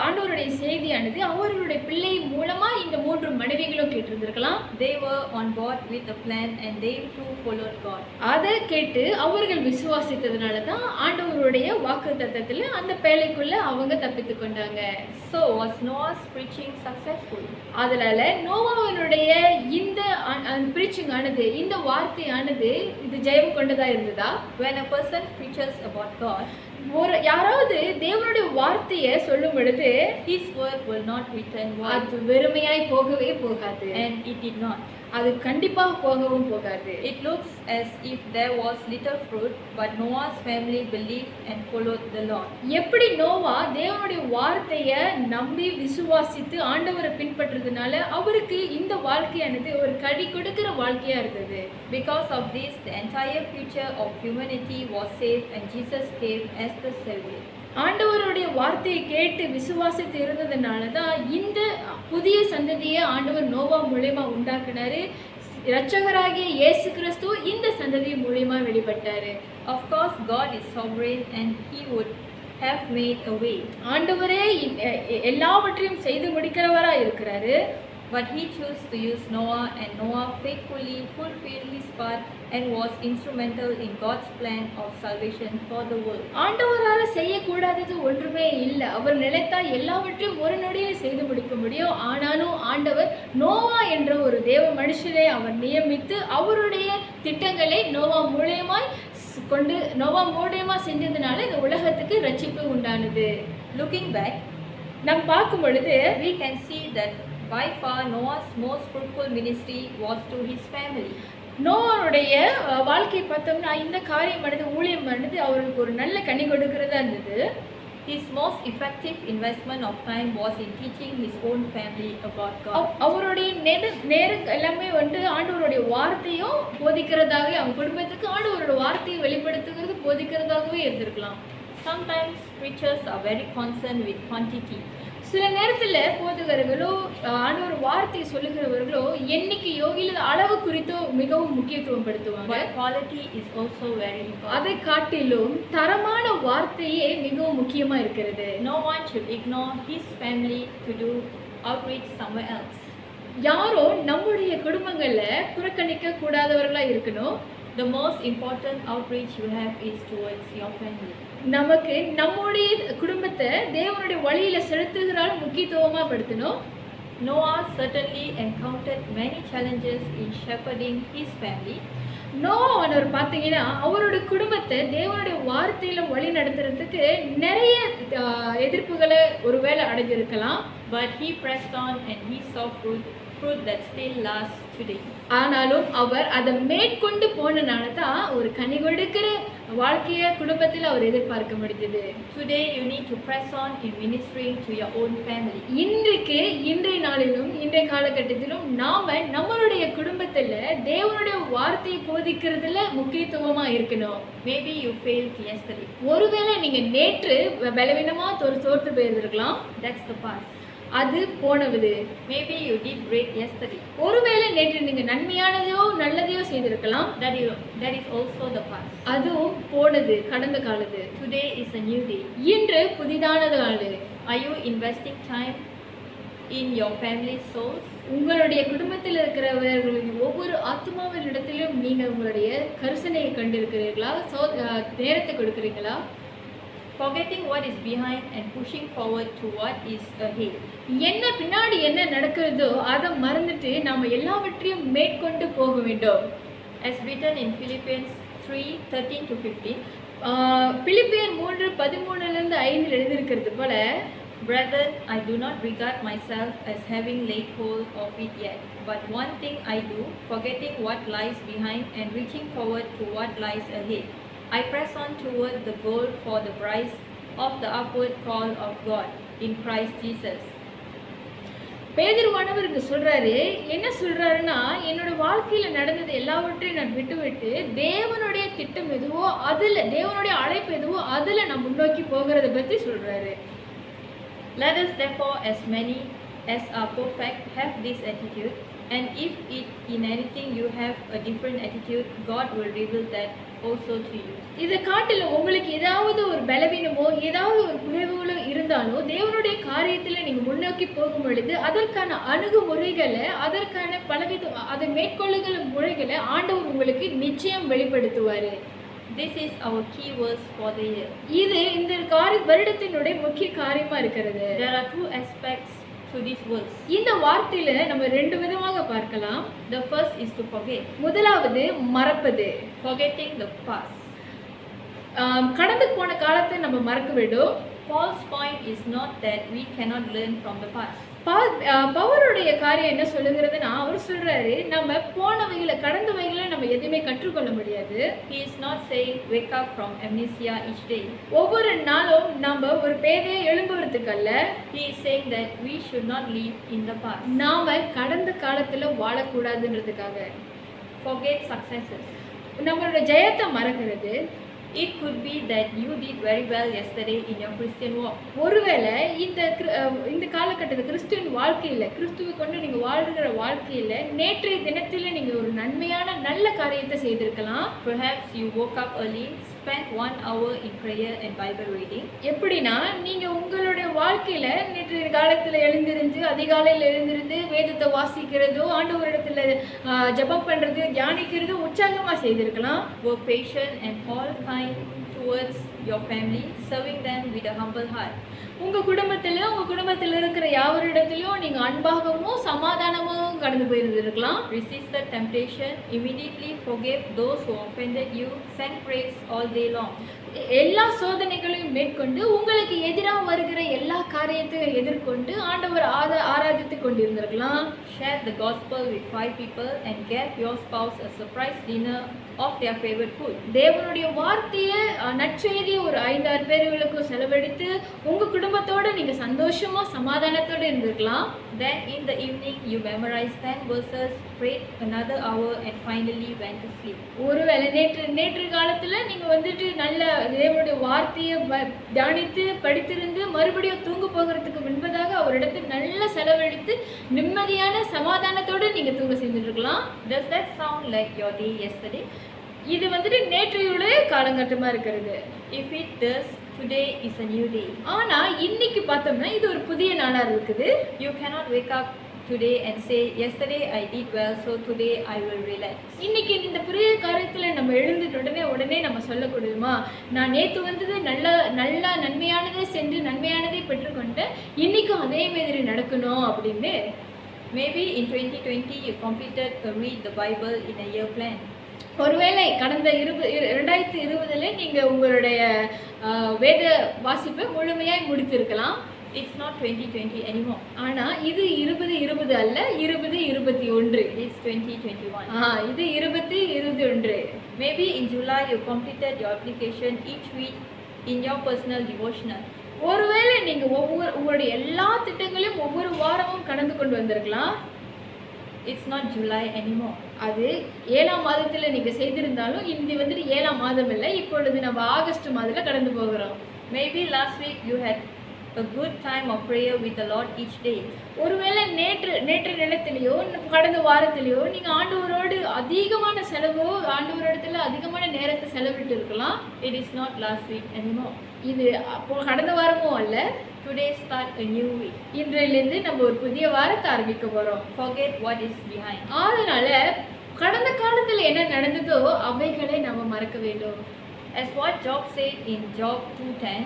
ஆண்டவருடைய செய்தியானது அவர்களுடைய பிள்ளை மூலமா இந்த 3 மனைவிகளும் கேட்டிருந்திருக்கலாம். They were on board with the plan and they too followed God. அதை கேட்டு அவர்கள் விசுவாசித்ததுனால தான் ஆண்டவருடைய வாக்குத்தத்தத்துல அந்த பேழைக்குள்ள அவங்க தப்பித்து கொண்டாங்க. So was Noah's preaching successful? அதனால நோவாவினுடைய இந்த பிரீச்சிங் ஆனது இந்த வார்த்தையானது இது ஜெயம் கொண்டதா இருந்ததா? When a person preaches about God, யாராவது தேவனுடைய வார்த்தையை சொல்லும் பொழுது his word will not return void. அது வெறுமையாய் போகவே போகாது. And it did not. அது கண்டிப்பாக போகவும் போகாது. It looks as if there was little fruit, but Noah's family believed and followed the Lord. எப்படி நோவா தேவனுடைய வார்த்தையை நம்பி விசுவாசித்து ஆண்டவரை பின்பற்றதுனால அவருக்கு இந்த வாழ்க்கையானது ஒரு கடி கொடுக்கிற வாழ்க்கையா இருந்தது. Because of this, the entire future of humanity was saved and Jesus came as the Savior. ஆண்டவருடைய வார்த்தையை கேட்டு விசுவாசித்து இருந்ததுனால தான் இந்த புதிய சந்ததியை ஆண்டவர் நோவா மூலமா உண்டாக்குனாரு. இரட்சகராகிய இயேசு கிறிஸ்து இந்த சந்ததி மூலமா வெளிப்பட்டாரு. Of course, God is sovereign and He would have made a way. ஆண்டவரே எல்லாவற்றையும் செய்து முடிக்கிறவரா இருக்கிறாரு. But he chose to use Noah, and Noah faithfully fulfilled his part and was instrumental in God's plan of salvation for the world. ஆண்டவரால செய்யக்கூடாதது ஒன்றுமே இல்லை. அவர் நினைத்தா எல்லாவற்றையும் ஒரு நொடியில் செய்து முடிக்க முடியும். ஆனாலும் ஆண்டவர் நோவா என்ற ஒரு தேவ மனுஷனை அவர் நியமித்து அவருடைய திட்டங்களை நோவா மூலியமா செஞ்சதுனால இந்த உலகத்துக்கு ரட்சிப்பு உண்டானது. Looking back, நாம் பார்க்கும் பொழுது we can see that by far Noah's most fruitful ministry was to his family. நோவாவுடைய வாழ்க்கையை பார்த்தோம்னா இந்த காரியமானது ஊழியமானது அவருக்கு ஒரு நல்ல கனி கொடுக்கிறதா இருந்தது. His most effective investment of time was in teaching his own family about God. அவருடைய நேரம் எல்லாமே ஆண்டவருடைய வார்த்தையும் போதிக்கிறதாக அவங்க குடும்பத்துக்கு ஆண்டவருடைய வார்த்தையை வெளிப்படுத்துகிறது போதிக்கிறதாகவே இருந்திருக்கலாம். Sometimes preachers are very concerned with quantity. சில நேரத்தில் போதகர்களோ ஆண்டவர் வார்த்தையை சொல்லுகிறவர்களோ எண்ணிக்கையோ இல்லை அளவு குறித்தோ மிகவும் முக்கியத்துவம் படுத்துவாங்க. But quality is also very important. அதை காட்டிலும் தரமான வார்த்தையே மிகவும் முக்கியமா இருக்கிறது. No one should ignore his family to do outreach somewhere else. யாரோ நம்முடைய குடும்பங்கள்ல புறக்கணிக்க கூடாதவர்களா இருக்கணும். The most important outreach you have is towards your family. நமக்கு நம்முடைய குடும்பத்தை தேவனுடைய வழியில செலுத்துகிறால் முக்கியத்துவமா படுத்தணும். Noah certainly encountered many challenges in shepherding his family. நோவானவர் பார்த்தீங்கன்னா அவரோட குடும்பத்தை தேவனுடைய வார்த்தையில வழி நடத்துறதுக்கு நிறைய எதிர்ப்புகளை ஒருவேளை அடைஞ்சிருக்கலாம். But he pressed on and he saw fruit that still lasts today. ஆனாலும் அவர் அதை மேற்கொண்டு போனனால தான் ஒரு கனி கொடுக்கிற வாழ்க்கைய குடும்பத்தில் அவர் எதிர்பார்க்க முடிந்தது. Today you need to press on in ministering to your own family. இன்றைய நாளிலும் இன்றைய காலகட்டத்திலும் நாம நம்மளுடைய குடும்பத்துல தேவனுடைய வார்த்தையை போதிக்கிறதுல முக்கியத்துவமா இருக்கணும். Maybe you failed yesterday. ஒருவேளை நீங்க நேற்று பலவீனமா தோற்று போயிருந்திருக்கலாம். That's the past. அது போனது. Maybe you did great yesterday. ஒருவேளை நேற்று நீங்க நன்மையானதையோ நல்லதையோ செய்திருக்கலாம். That is also the past. அதுவும் போனது, கடந்த காலது. Today is a new day. இன்று புதிதானது நாள். Are you investing time in your family's souls? உங்களுடைய குடும்பத்தில் இருக்கிறவர்களின் ஒவ்வொரு ஆத்மாவின் இடத்திலும் நீங்க உங்களுடைய கரிசனையை கண்டிருக்கிறீர்களா? நேரத்தை கொடுக்கிறீங்களா? Forgetting what is behind and pushing forward to what is ahead. என்ன பின்னாடி என்ன நடக்கிறதோ அதை மறந்துட்டு நாம எல்லாவற்றையும் மேற்கொண்டு போக வேண்டும். As written in Philippians 3:13 to 15. பிலிப்பியர் 3:13 5 எழுதியிருக்கிறது போல, Brethren, I do not regard myself as having laid hold of it yet, but one thing I do, forgetting what lies behind and reaching forward to what lies ahead. I press on toward the goal for the prize of the upward call of God in Christ Jesus. பேதுருவானவர் இங்க சொல்றாரு, என்ன சொல்றாருன்னா, என்னோட வாழ்க்கையில நடந்தது எல்லாவற்றையும் நான் விட்டு தேவனுடைய திட்டம் எதுவோ அதுல, தேவனுடைய அழைப்பு எதுவோ அதுல நான் முன்னோக்கி போகிறத பத்தி சொல்றாரு. Let us therefore, as many as are perfect, have this attitude, and if in anything you have a different attitude, God will reveal that also to you. இதை காட்டிலும் உங்களுக்கு ஏதாவது ஒரு பலவீனமோ ஏதாவது ஒரு குறைவுகளோ இருந்தாலோ தேவனுடைய காரியத்தில் நீங்கள் முன்னோக்கி போகும் பொழுது அதற்கான அணுகுமுறைகளை, அதற்கான பலவித அதை மேற்கொள்ளுகிற முறைகளை ஆண்டவர் உங்களுக்கு நிச்சயம் வெளிப்படுத்துவார். This is our key verse for the year. இது இந்த வருடத்தினுடைய முக்கிய காரியமா இருக்கிறது. There are two aspects to this verse. இந்த வார்த்தையில நம்ம ரெண்டு விதமாக பார்க்கலாம். The first is to forget. முதலாவது மறப்பது. Forgetting the past. கடந்து போன காலத்தை நம்ம மறக்க வேண்டும். Paul's point is not that we cannot learn from the past. பவுலுடைய காரியம் என்ன சொல்லுகிறதுனா, அவர் சொல்றாரு நம்ம போனவைகளை கடந்தவைகளை நம்ம எதுவுமே கற்றுக்கொள்ள முடியாது. He is not saying wake up from amnesia each day. ஒவ்வொரு நாளும் நம்ம ஒரு பேதையை எழும்புறதுக்கு அல்ல. He is saying that we should not live in the past. நாம கடந்த காலத்துல வாழக்கூடாதுன்றதுக்காக. Forget successes. நம்மளோட ஜெயத்தை மறக்கிறது. It could be that you did very well yesterday in your Christian walk. ஒருவேளை இந்த காலகட்டத்தில் கிறிஸ்டியன் வாழ்க்கையில, கிறிஸ்துவை கொண்டு நீங்க வாழ்கிற வாழ்க்கையில நேற்றைய தினத்துல நீங்க ஒரு நன்மையான நல்ல காரியத்தை செய்திருக்கலாம். Perhaps you woke up early, spend 1 hour in prayer and Bible reading. எப்படின்னா நீங்க உங்களுடைய வாழ்க்கையில நேற்று காலத்துல எழுந்திருந்து அதிகாலையில் எழுந்திருந்து வேதத்தை வாசிக்கிறதோ ஆண்டவரிடத்துல ஜெபம் பண்றது தியானிக்கிறது உற்சாகமா செய்திருக்கலாம். Were patient and all kind towards your family, serving them with a humble heart. உங்க குடும்பத்தில் இருக்கிற யாவரிடத்திலும் நீங்க அன்பாகவும் சமாதானமாகவும் கடந்து போயிருந்திருக்கலாம். Resisted temptation, immediately forgave those who offended you, sang praise all day long. எல்லா சோதனைகளையும் மேற்கொண்டு உங்களுக்கு எதிராக வருகிற எல்லா காரியத்தையும் எதிர்கொண்டு ஆண்டவர் ஆராதித்து கொண்டிருந்திருக்கலாம். Share the gospel with 5 people and gave your spouse a surprise dinner of their favorite food. தேவனுடைய வார்த்தையை நற்செய்தியை ஒரு 5-6 பேர்களுக்கு செலவழித்து உங்க குடும்பத்தோட நீங்க சந்தோஷமா சமாதானத்தோட இருந்திருக்கலாம். Then in the evening you memorized 10 verses, prayed another hour and finally went to sleep. ஒருவேளை நேற்று காலத்துல நீங்க வந்துட்டு நல்ல தேவனுடைய வார்த்தையை தியானித்து படித்திருந்து மறுபடியும் தூங்க போகிறதுக்கு முன்பதாக அவரிடத்தில் நல்ல செலவழித்து நிம்மதியான சமாதானத்தோடு நீங்க தூங்க செஞ்சுருக்கலாம். Does that sound like your day yesterday? இது வந்துட்டு நேற்றையுடைய காலங்கட்டமா இருக்கிறது. If it does, today is a new day. ஆனா இன்னைக்கு பார்த்தோம்னா இது ஒரு புதிய நாளா இருக்குது. You cannot wake up today and say yesterday I did well so today I will relax. இன்னைக்கு இந்த புதிய காரியத்துல நம்ம எழுந்துட்ட உடனே நம்ம சொல்லக்கூடாதுமா நான் நேத்து வந்தது நல்ல நன்மையானதை சென்று நன்மையானதை பெற்றுக்கொண்டேன் இன்னைக்கும் அதே மாதிரி நடக்கணும் அப்படின்னு. Maybe in 2020 you completed a read the Bible in a year plan. ஒருவேளை கடந்த 2020 நீங்க உங்களுடைய வேத வாசிப்பை முழுமையாய் முடித்திருக்கலாம். It's not 2020 anymore. ஆனா இது 2020 அல்ல 2021. It's 2021. இது 2021. Maybe in July you completed your application each week in your personal devotional. ஒருவேளை நீங்க உங்களுடைய எல்லா திட்டங்களையும் ஒவ்வொரு வாரமும் கடந்து கொண்டு வந்திருக்கலாம். It's not July anymore. அது 7ஆம் மாதத்துல நீங்க செய்திருந்தாலும் இது வந்துட்டு 7ஆம் மாதம் இல்லை இப்பொழுது நம்ம ஆகஸ்ட் மாதத்துல கடந்து போகிறோம். Maybe last week you had a good time of prayer with the Lord each day. ஒருவேளை நேற்று நிலத்திலேயோ கடந்த வாரத்திலேயோ நீங்க ஆண்டவரோடு அதிகமான செலவோ ஆண்டவரிடத்துல அதிகமான நேரத்தை செலவிட்டு இருக்கலாம். It is not last week anymore. இது அப்போ கடந்த வாரமும் அல்ல. Today start a new week. இன்றிலிருந்து நம்ம ஒரு புதிய வாரத்தை ஆரம்பிக்க போறோம். Forget what is behind. அதனால கடந்த காலத்துல என்ன நடந்ததோ அவைகளை நம்ம மறக்க வேண்டும். As what Job said in Job 2:10,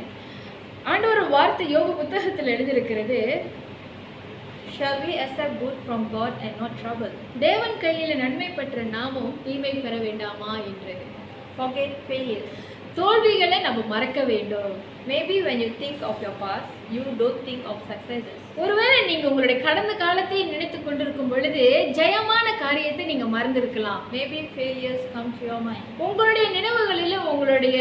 ஆண்டவர் வார்த்தை யோபு புத்தகத்தில் எழுதியிருக்கிறது, shall we accept good from God and not trouble? தேவன் கையில் நன்மை பெற்ற நாமும் தீமை பெற வேண்டாமா என்று. Forget failures. தோல்விகளை நம்ம மறக்க வேண்டும். Maybe when you think of your past, you don't think of successes. ஒருவேளை நீங்க உங்களுடைய கடந்த காலத்தை நினைத்து கொண்டிருக்கும் பொழுது ஜெயமான காரியத்தை நீங்க மறந்திருக்கலாம். Maybe failures come to your mind. உங்களுடைய நினைவுகளில் உங்களுடைய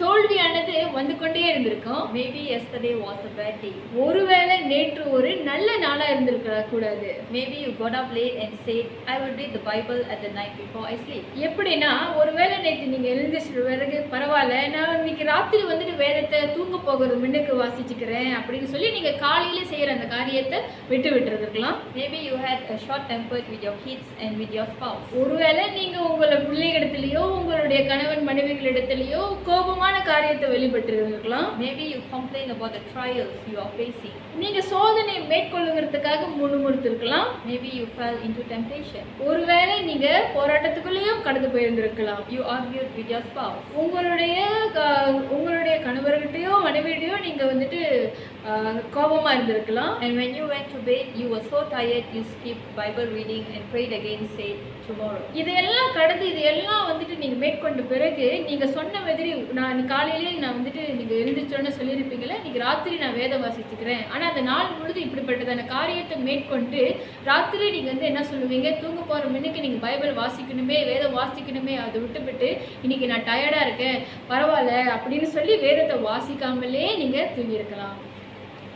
தோல்வியானது வந்து கொண்டே இருந்திருக்கும். Maybe yesterday was a bad day. ஒருவேளை நேற்று ஒரு நல்ல நாளா இருந்திருக்க கூடாது. Maybe you got up late and said, I will read the Bible at the night before I sleep. எப்படின்னா ஒருவேளை நேற்று நீங்க எழுந்திருச்ச பிறகு பரவாயில்ல நான் இன்னைக்கு ராத்திரி வந்துட்டு வேதத்தை தூங்க போகிறது முன்னுக்கு வாசிச்சுக்கிறேன் அப்படின்னு சொல்லி நீங்க காலையில செய்யற அந்த காரியத்தை விட்டுருக்கலாம். Maybe you had a short temper with your kids and with your spouse. ஒருவேளை நீங்க உங்களோட பிள்ளைகளிடத்திலேயோ உங்களுடைய கணவன் மனைவிகளிடத்திலேயோ கோபமான காரியத்தை வெளிப்பட்டு இருக்கலாம். Maybe you complain about the trials you are facing. நீங்க சோதனை மேற்கொள்ளுகிறதுக்காக முணுமுணுத்திருக்கலாம். Maybe you fell into temptation. ஒருவேளை நீங்க போராட்டத்துக்குள்ளேயும் கடந்து போயிருந்திருக்கலாம். You argued with your spouse. உங்களுடைய கணவர்கிட்டயோ மனைவியிடையோ நீங்க வந்துட்டு கோபமா இருந்திருக்கலாம். And when you went to bed, you were so tired you skipped Bible reading and prayed again, said tomorrow. இதெல்லாம் வந்துட்டு நீங்க மேற்கொண்ட பிறகு நீங்க சொன்ன மாதிரி நான் காலையிலேயே நான் வந்துட்டு நீங்க எழுந்திருச்சோன்னு சொல்லியிருப்பீங்களே நீங்க ராத்திரி நான் வேதம் வாசிச்சுக்கிறேன். ஆனா அந்த நாள் முழுது இப்படிப்பட்டதான காரியத்தை மேற்கொண்டு ராத்திரி நீங்க வந்து என்ன சொல்லுவீங்க தூங்க போற முன்னுக்கு நீங்க பைபிள் வாசிக்கணுமே வேதம் வாசிக்கணுமே அதை விட்டுவிட்டு இன்னைக்கு நான் டயர்டா இருக்கேன் பரவாயில்ல அப்படின்னு சொல்லி வேதத்தை வாசிக்காமலே நீங்க தூங்கி இருக்கலாம்.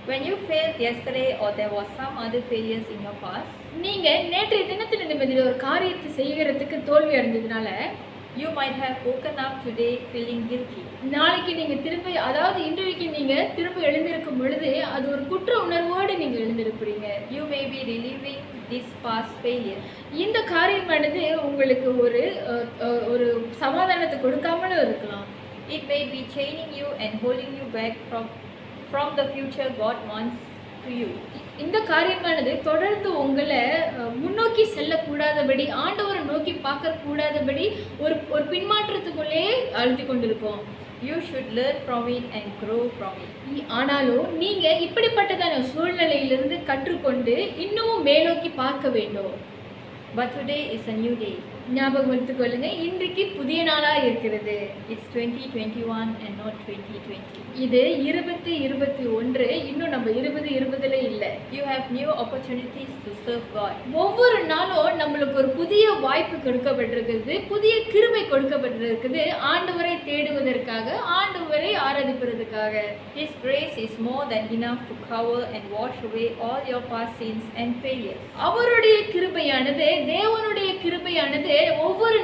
When you failed yesterday or there was some other failures in your past, நீங்க நேற்றைய தினத்தில் இந்த மாதிரி ஒரு காரியத்தை செய்கிறதுக்கு தோல்வி அடைஞ்சதுனால you might have woken up today feeling guilty. நாளைக்கு நீங்க இன்றைக்கு நீங்க திரும்ப எழுந்திருக்கும் பொழுது அது ஒரு குற்ற உணர்வோடு நீங்க எழுந்திருப்பீங்க. You may be reliving this past failure. இந்த காரியமானது உங்களுக்கு ஒரு சமாதானத்தை கொடுக்காமலும் இருக்கலாம். It may be chaining you and holding you back from the future God wants to you. இந்த காரியமானது தொடர்ந்து உங்களை முன்னோக்கி செல்லக்கூடாதபடி, ஆண்டவரை நோக்கி பார்க்க கூடாதபடி ஒரு பின்மாற்றத்துக்குள்ளே அழுத்தி கொண்டிருக்கோம். You should learn from it and grow from it. ஆனாலும் நீங்க இப்படிப்பட்டதான சூழ்நிலையிலிருந்து கற்றுக்கொண்டு இன்னமும் மேலோக்கி பார்க்க வேண்டும். But today is a new day. ஞாபகம் வைத்துக் கொள்ளுங்க, இன்றைக்கு புதிய நாளா இருக்கிறது. It's 2021 and not 2020. இது 2021, இன்னும் நம்ம 2020ல இல்ல. You have new opportunities to serve God. ஒவ்வொரு நாளும் நம்மளுக்கு ஒரு புதிய வாய்ப்பு கொடுக்கப்பட்டிருக்கிறது, புதிய கிருபை கொடுக்கப்பட்டிருக்கிறது, ஆண்டவரை தேடுவதற்காக, ஆண்டவரை ஆராதிப்பதற்காக. His grace is more than enough to cover and wash away all your past sins and failures. அவருடைய கிருபையானது, தேவனுடைய கிருபையானது ஒவ்வொரு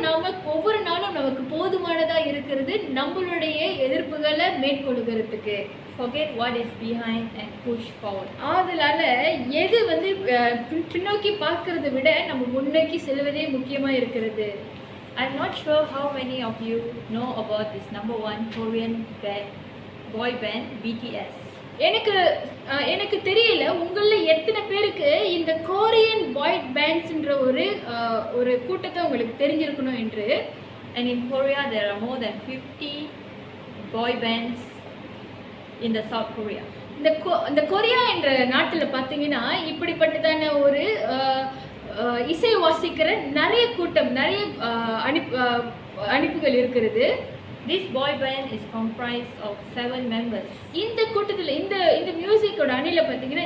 நாளும் நமக்கு போதுமானதா இருக்கிறது, நம்மளுடைய எதிர்ப்புகளை மேற்கொள்கிறதுக்கு. Forget what is behind and push forward. அதனால எது பின்னோக்கி பார்க்கறதை விட நம்ம முன்னோக்கி செல்வதே முக்கியமா இருக்கிறது. I'm not sure how many of you know about this number one Korean boy band BTS. எனக்கு தெரியல உங்கள எத்தனை பேருக்கு இந்த கோரியன் பாய் பேண்ட்ஸ்ன்ற ஒரு கூட்டத்தை உங்களுக்கு தெரிஞ்சிருக்கணும் என்று. And in Korea there are more than 50 boy bands in the South Korea. இந்த கொரியா என்ற நாட்டில் பார்த்தீங்கன்னா இப்படிப்பட்டதான ஒரு இசை வாசிக்கிற நிறைய கூட்டம், நிறைய அணிப்புகள் இருக்கிறது. This boy band is comprised of 7 members. இந்த கூட்டத்தில் இந்த மியூசிக்கோட அணில பார்த்தீங்கன்னா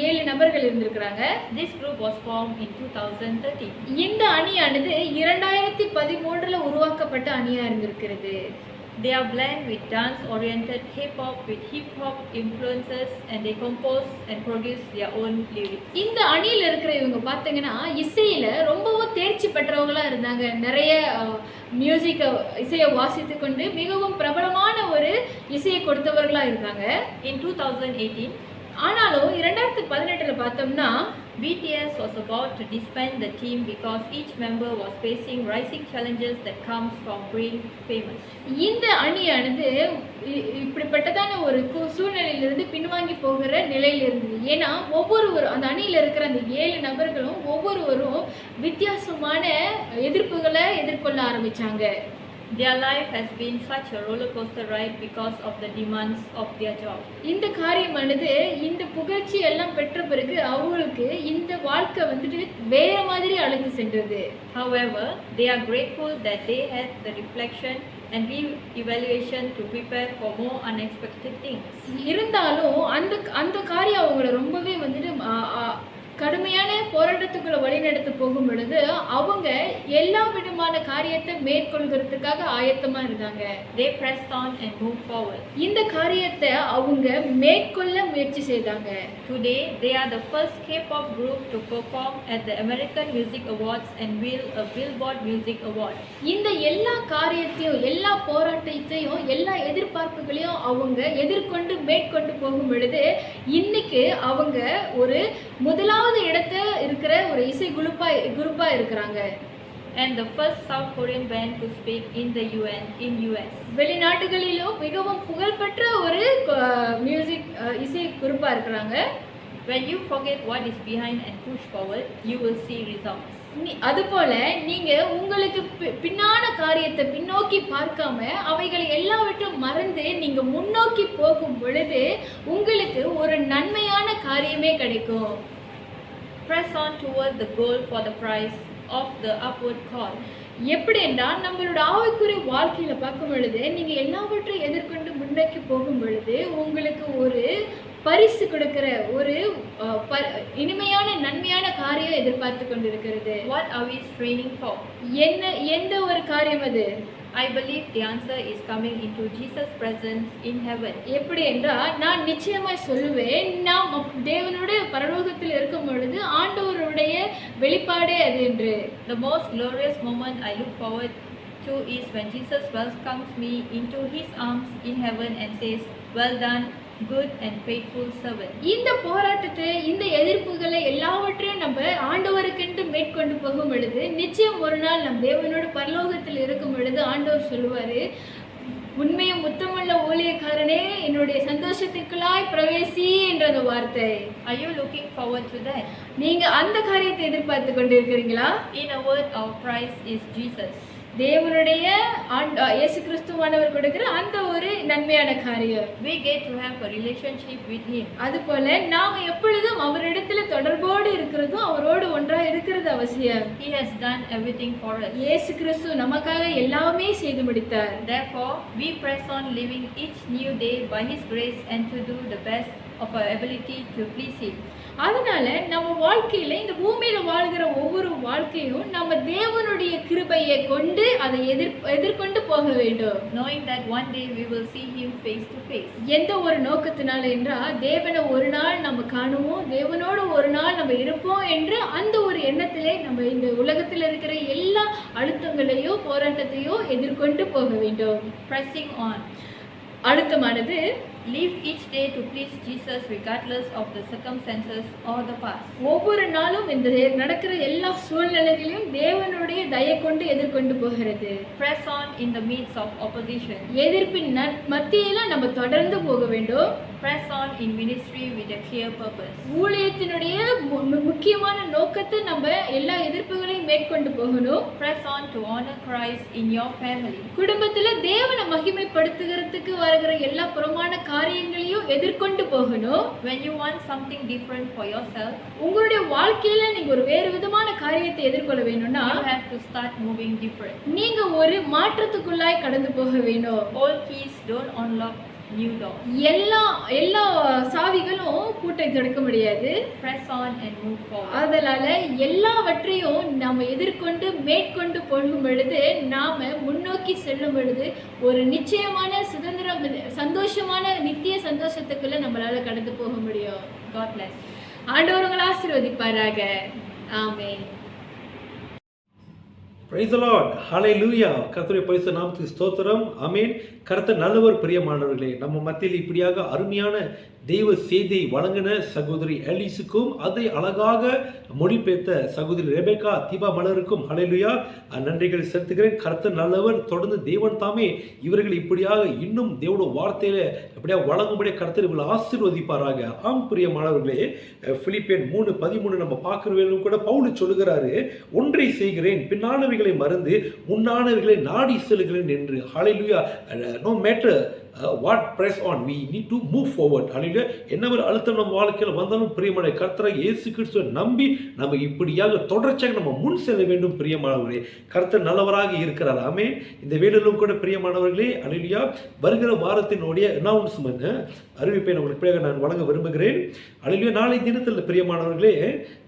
7 நபர்கள் இருந்திருக்கிறாங்க. This group was formed in 2013. இந்த அணியானது 2013ல உருவாக்கப்பட்ட அணியா இருந்திருக்கிறது. They are blend with dance-oriented hip-hop with hip-hop influences and they compose and produce their own lyrics. இந்த அணியில் இருக்கிற இவங்க பார்த்தீங்கன்னா இசையில ரொம்பவும் தேர்ச்சி பெற்றவங்களா இருந்தாங்க. நிறைய இசையை வாசித்து கொண்டு மிகவும் பிரபலமான ஒரு இசையை கொடுத்தவர்களா இருந்தாங்க. In 2018, ஆனாலும் 2018ல பார்த்தோம்னா BTS was about to disband the team because each member was facing rising challenges that comes from being famous. இந்த அணியானது இப்படிப்பட்டதான ஒரு சூழ்நிலையிலிருந்து பின்வாங்கி போகிற நிலையில் இருந்தது. ஏன்னா அந்த அணியில் இருக்கிற அந்த 7 நபர்களும் ஒவ்வொருவரும் வித்தியாசமான எதிர்ப்புகளை எதிர்கொள்ள ஆரம்பிச்சாங்க. Their life has been such a roller coaster ride because of the demands of their job. இந்த காரியமானது இந்த புகழ்ச்சி எல்லாம் பெற்ற பிறகு அவங்களுக்கு இந்த வாழ்க்கை வேற மாதிரி அழைத்து சென்றது. However, they are grateful that they had the reflection and re-evaluation to prepare for more unexpected things. இருந்தாலும் அந்த காரியம் அவங்களை ரொம்பவே கடுமையான போராட்டத்துக்குள்ள வழிநடத்த போகும் பொழுது அவங்க எல்லா விதமான காரியத்தை மேற்கொள்கிறதுக்காக ஆயத்தமா இருந்தாங்க. They pressed on and moved forward. இந்த காரியத்தை அவங்க மேற்கொள்ள முயற்சி செய்தாங்க. Today they are the first K-pop group to perform at the American Music Awards and win a Billboard Music Award. இந்த எல்லா காரியத்தையும், எல்லா போராட்டத்தையும், எல்லா எதிர்பார்ப்புகளையும் அவங்க எதிர்கொண்டு மேற்கொண்டு போகும் பொழுது இன்னைக்கு அவங்க ஒரு முதலாவது இடத்துல இருக்கிற ஒரு இசை குரூப்பா இருக்கிறாங்க. And the first South Korean band to speak in the US. வெளிநாடுகளிலும் மிகவும் புகழ்பெற்ற ஒரு இசை குரூப்பா இருக்கிறாங்க. When you forget what is behind and push forward, you will see results. அதுபோல நீங்க உங்களுக்கு பின்னான காரியத்தை பின்னோக்கி பார்க்காம அவைகளை எல்லாவற்றையும் மறந்து நீங்க முன்னோக்கி போகும் பொழுது உங்களுக்கு ஒரு நன்மையான காரியமே கிடைக்கும். Press on toward the goal for the prize of the upward call. எப்படி என்றால் நம்மளோட ஆவிக்குரிய வாழ்க்கையில பார்க்கும் பொழுது நீங்க எல்லாவற்றையும் எதிர்கொண்டு முன்னோக்கி போகும் பொழுது உங்களுக்கு ஒரு பரிசு கொடுக்கிற ஒரு இனிமையான நன்மையான காரியம் எதிர்பார்த்து கொண்டிருக்கிறது. What are we straining for? எந்த ஒரு காரியம் அது? I believe the answer is coming into Jesus' presence in heaven. எப்படி என்றால் நான் நிச்சயமாய் சொல்லுவேன், நாம் தேவனுடைய பரலோகத்தில் இருக்கும் பொழுது ஆண்டவருடைய வெளிப்பாடே அது என்று. The most glorious moment I look forward to is when Jesus welcomes me into his arms in heaven and says, "Well done, good and faithful servant." இந்த போராட்டத்தை, இந்த எதிர்ப்புகளை எல்லாவற்றையும் நம்ம ஆண்டவருக்கென்று மேற்கொண்டு போகும் பொழுது நிச்சயம் ஒரு நாள் நம் தேவனோட பரலோகத்தில் இருக்கும் பொழுது ஆண்டவர் சொல்லுவாரு, உண்மையும் முத்தமுள்ள ஊழியக்காரனே, என்னுடைய சந்தோஷத்திற்குள்ளாய் பிரவேசி என்ற அந்த வார்த்தை. Are you looking forward to that? நீங்க அந்த காரியத்தை எதிர்பார்த்து கொண்டு இருக்கிறீங்களா? In a word, our prize is Jesus. தேவனுடைய இயேசு கிறிஸ்துவானவர் கொடுக்கிற அந்த ஒரு நன்மையான காரியம். We get to have a relationship with him. அதுபோல நாம எப்பொழுதும் அவரிடத்துல தொடர்போடு இருக்கிறதும் அவரோடு ஒன்றா இருக்கிறது அவசியம். He has done everything for us. இயேசு கிறிஸ்து நமக்காக எல்லாமே செய்து முடித்தார். Therefore, we press on living each new day by his grace and to do the best of our ability to please him. அதனால நம்ம வாழ்க்கையில இந்த பூமியில வாழ்கிற ஒவ்வொரு வாழ்க்கையும் நம்ம தேவனுடைய கிருபையை கொண்டு அதை எதிர்கொண்டு போக வேண்டும். Knowing that one day we will see him face to face. எந்த ஒரு நோக்கத்தினால என்றால் தேவனை ஒரு நாள் நம்ம காணுவோம், தேவனோடு ஒரு நாள் நம்ம இருப்போம் என்று அந்த ஒரு எண்ணத்திலே நம்ம இந்த உலகத்தில் இருக்கிற எல்லா அழுத்தங்களையோ போராட்டத்தையோ எதிர்கொண்டு போக வேண்டும். Pressing on. அழுத்தமானது Live each day to please Jesus regardless of the circumstances or the past. ஒவ்வொரு நாளும் இந்த நடக்கிற எல்லா சூழ்நிலைகளையும் தேவனுடைய தயை கொண்டு எதிர்கொண்டு போகிறது. Press on in the midst of opposition. எதிர்ப்பின் மத்தியில நம்ம தொடர்ந்து போக வேண்டும். Press on in ministry with a clear purpose. ஊழியத்தினுடைய முக்கியமான நோக்கத்தை நம்ம எல்லா எதிர்ப்புகளையும் மேற்கொண்டு போகணும். Press on to honor Christ in your family. குடும்பத்துல தேவனை மகிமைப்படுத்துகிறதுக்கு வருகிற எல்லா புறமான காரியங்களையும் எதிர்கொண்டு போகணும். When you want something different for yourself, உங்களுடைய வாழ்க்கையில நீங்க ஒரு வேறு விதமான காரியத்தை எதிர்கொள்ள வேணும்னா you have to start moving different. நீங்க ஒரு மாற்றத்துக்குள்ளாய் கடந்து போக வேணும். All keys don't unlock new doors. எல்லா சாவிகளும் பூட்டை திறக்க முடியாது. Press on and move forward. அதனால எல்லாவற்றையும் நாம எதிர்கொண்டு மேற்கொண்டு போகும் பொழுது நாம முன்னோக்கி செல்லும் பொழுது ஒரு நிச்சயமான சுதந்திரம், சந்தோஷமான நித்திய சந்தோஷத்துக்குள்ள நம்மளால கடந்து போக முடியும். God bless. ஆண்டவர் உங்களை ஆசீர்வதிப்பாராக. ஆமென். Praise the Lord. Hallelujah. கர்த்தருடைய பரிசுத்த நாமத்துக்கு ஸ்தோத்திரம். ஆமென். கர்த்தர் நல்லவர். பிரியமானவர்களே, நம்ம மத்தியில் இப்படியாக அருமையான தெய்வ செய்தியை வழங்கின சகோதரி எலிஸுக்கும் அதை அழகாக மொழிபெயர்த்த சகோதரி ரெபேக்கா தீபா மலருக்கும் ஹல்லேலூயா நன்றிகளை செலுத்துகிறேன். கர்த்தர் நல்லவர். தொடர்ந்து தேவன் தாமே இவர்கள் இப்படியாக இன்னும் தேவனுடைய வார்த்தையில இப்படியாக வழங்கும்படியாக கர்த்தர் இவங்களை ஆசீர்வதிப்பாராக. ஆம் பிரியமானவர்களே, பிலிப்பியர் 3:13 நம்ம பார்க்கிறவர்களும் கூட பவுல் சொல்லுகிறாரு, ஒன்றை செய்கிறேன், பின்னானவைகளை மறந்து முன்னானவைகளை நாடி செல்கிறேன் என்று. ஹல்லேலூயா. No matter what, press on, we need to move forward. ஹல்லேலூயா. என்ன ஒரு அழுத்தம் நம்ம வாழ்க்கையில் வந்தாலும் பிரியமான கர்த்தராகிய இயேசு கிறிஸ்துவை நம்பி நம்ம இப்படியாக தொடர்ச்சியாக நம்ம முன் செல்ல வேண்டும். பிரியமானவர்களே, கர்த்தர் நல்லவராக இருக்கிறார். ஆமென். இந்த வேளையிலும் கூட பிரியமானவர்களே, ஹல்லேலூயா, வருகிற வாரத்தினுடைய அனௌன்ஸ்மெண்ட் அறிவிப்பை உங்களுக்கு நான் வழங்க விரும்புகிறேன். ஹல்லேலூயா. நாளை தினத்தில் பிரியமானவர்களே,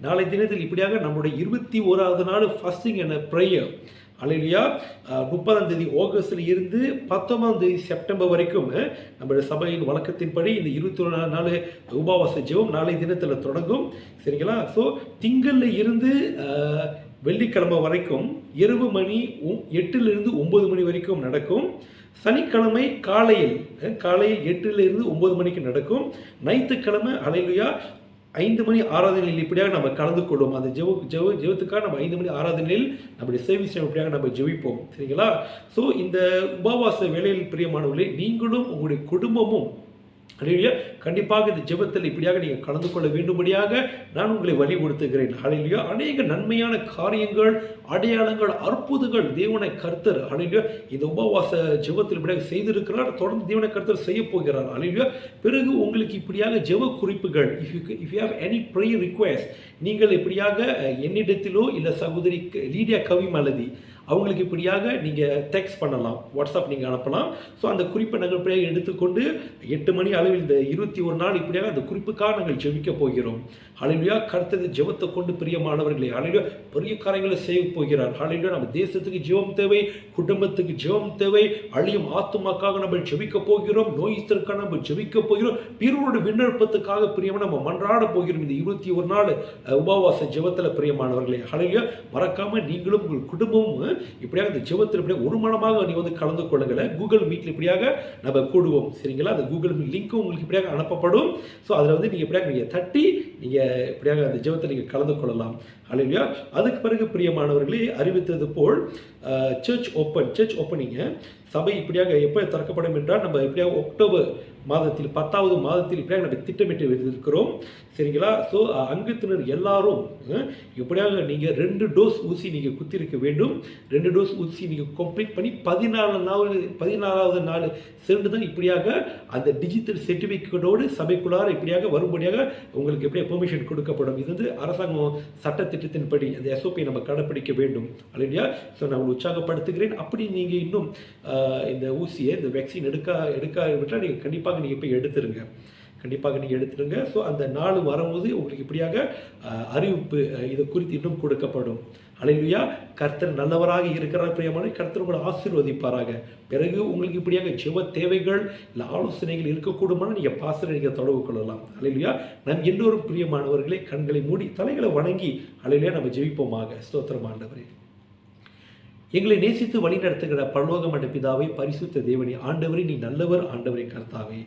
நாளை தினத்தில் இப்படியாக நம்முடைய 21வது நாள் ஃபாஸ்டிங் அண்ட் ப்ரேயர். ஹல்லேலூயா. 30ஆம் தேதி ஆகஸ்டில் இருந்து 19ஆம் தேதி செப்டம்பர் வரைக்கும் நம்முடைய சபையின் வழக்கத்தின்படி இந்த 21 நாள் உபவாச ஜெபம் நாளை தினத்தில் தொடங்கும். சரிங்களா? ஸோ திங்களில் இருந்து வெள்ளிக்கிழமை வரைக்கும் இரவு மணி 8லிருந்து 9 மணி வரைக்கும் நடக்கும். சனிக்கிழமை காலையில் 8லிருந்து 9 மணிக்கு நடக்கும். ஞாயிற்றுக்கிழமை ஹல்லேலூயா 5 மணி ஆராதனையில் இப்படியாக நம்ம கலந்து கொள்வோம். அந்த ஜெபத்துக்காக நம்ம 5 மணி ஆராதனையில் நம்முடைய சேவிஸ் இப்படியாக நம்ம ஜெபிப்போம். சரிங்களா? ஸோ இந்த உபவாச வேளையில் பிரியமானவர்களே, நீங்களும் உங்களுடைய குடும்பமும் ஹல்லேலூயா கண்டிப்பாக இந்த ஜெபத்தில் இப்படியாக நீங்கள் கலந்து கொள்ள வேண்டும்படியாக நான் உங்களை வலியுறுத்துகிறேன். ஹல்லேலூயா. அநேக நன்மையான காரியங்கள், அடையாளங்கள், அற்புதங்கள் தேவனை கர்த்தர் ஹல்லேலூயா இந்த உபவாச ஜெபத்தில் இப்படியாக செய்திருக்கிறார். தொடர்ந்து தேவனை கர்த்தர் செய்ய போகிறார். ஹல்லேலூயா. பிறகு உங்களுக்கு இப்படியாக ஜெப குறிப்புகள், if you have any prayer request, நீங்கள் இப்படியாக என்னிடத்திலோ இல்லை சகோதரி லீடியா கவி மலதி அவங்களுக்கு இப்படியாக நீங்கள் டெக்ஸ்ட் பண்ணலாம், வாட்ஸ்அப் நீங்கள் அனுப்பலாம். ஸோ அந்த குறிப்பை நாங்கள் இப்படியாக எடுத்துக்கொண்டு 8 மணி அளவில் இந்த 21 நாள் இப்படியாக அந்த குறிப்புக்காக நாங்கள் ஜெபிக்க போகிறோம். ஹல்லேலூயா. கர்த்தர் ஜெபத்தை கொண்டு பிரியமானவர்களே, ஹல்லேலூயா பெரிய காரியங்களை செய்ய போகிறார். ஹல்லேலூயா. நம்ம தேசத்துக்கு ஜெபம் தேவை, குடும்பத்துக்கு ஜெபம் தேவை, அழியும் ஆத்துமாக்காக நம்ம ஜெபிக்க போகிறோம், நோய்த்திற்காக நம்ம ஜெபிக்க போகிறோம், பிறரோட விண்ணப்பத்துக்காக பிரியமாக நம்ம மன்றாட போகிறோம். இந்த 21 நாள் உபவாச ஜெபத்தில் பிரியமானவர்களே, ஹல்லேலூயா மறக்காம நீங்களும் உங்கள் குடும்பமும் இப்படியாக இந்த ஜெபத்தில் இப்படியாக ஒரு மனமாக நீ வந்து கலந்து கொள்ளுங்கள. கூகுள் மீட்ல இப்படியாக நம்ம கூடுவோம். சரிங்களா? அந்த கூகுள் மீட் லிங்க்கும் உங்களுக்கு இப்படியாக அனுப்பப்படும். ஸோ அதில் வந்து நீங்கள் இப்படியாக நீங்கள் தட்டி நீங்கள் இப்படியாக அந்த ஜெபத்தில் நீங்கள் கலந்து கொள்ளலாம். ஹல்லேலூயா. அதுக்கு பிறகு பிரியமானவர்களே, அறிவித்தது போல் சர்ச் ஓப்பனிங்க சபை இப்படியாக எப்போ திறக்கப்படும் என்றால், நம்ம இப்படியாக அக்டோபர் மாதத்தில் 10வது மாதத்தில் இப்படியாக நம்ம திட்டமிட்டு வைத்திருக்கிறோம். சரிங்களா? ஸோ அங்கத்தினர் எல்லாரும் எப்படியாக நீங்கள் 2 டோஸ் ஊசி நீங்கள் குத்திருக்க வேண்டும். 2 டோஸ் ஊசி நீங்கள் கம்ப்ளீட் பண்ணி 14வது நாள் சென்று தான் இப்படியாக அந்த டிஜிட்டல் சர்டிஃபிகேட்டோடு சபைக்குள்ளார இப்படியாக வரும்படியாக உங்களுக்கு எப்படியாக பெர்மிஷன் கொடுக்கப்படும். இது வந்து அரசாங்கம் சட்டத்திட்டத்தின்படி அந்த SOP நம்ம கடைப்பிடிக்க வேண்டும். அல்லையா? ஸோ நான் உற்சாகப்படுத்துகிறேன். அப்படி நீங்கள் இன்னும் இந்த ஊசியை, இந்த வேக்சின் எடுக்காவிட்டால் நீங்கள் கண்டிப்பாக நீங்கள் போய் எடுத்துருங்க. ஸோ அந்த நாள் வரும்போது உங்களுக்கு இப்படியாக அறிவிப்பு இது குறித்து இன்னும் கொடுக்கப்படும். அல்லேலூயா. கர்த்தர் நல்லவராக இருக்கிறார். பிரியமான கர்த்தர் உங்களை ஆசீர்வதிப்பாராக. பிறகு உங்களுக்கு இப்படியாக ஜெப தேவைகள் இல்லை ஆலோசனைகள் இருக்கக்கூடுமான நீங்கள் பாஸ்டரை நீங்கள் தொடர்பு கொள்ளலாம். அல்லேலூயா. நம் எல்லோரும் பிரியமானவர்களே கண்களை மூடி தலைகளை வணங்கி அல்லேலூயா நம்ம ஜெபிப்போமாக. ஸ்தோத்திரம் ஆண்டவரே. எங்களை நேசித்து வழி நடத்துகிற பரலோகமண்ட பிதாவே, பரிசுத்த தேவனே, ஆண்டவரே நீ நல்லவர். ஆண்டவரே கர்த்தாவே,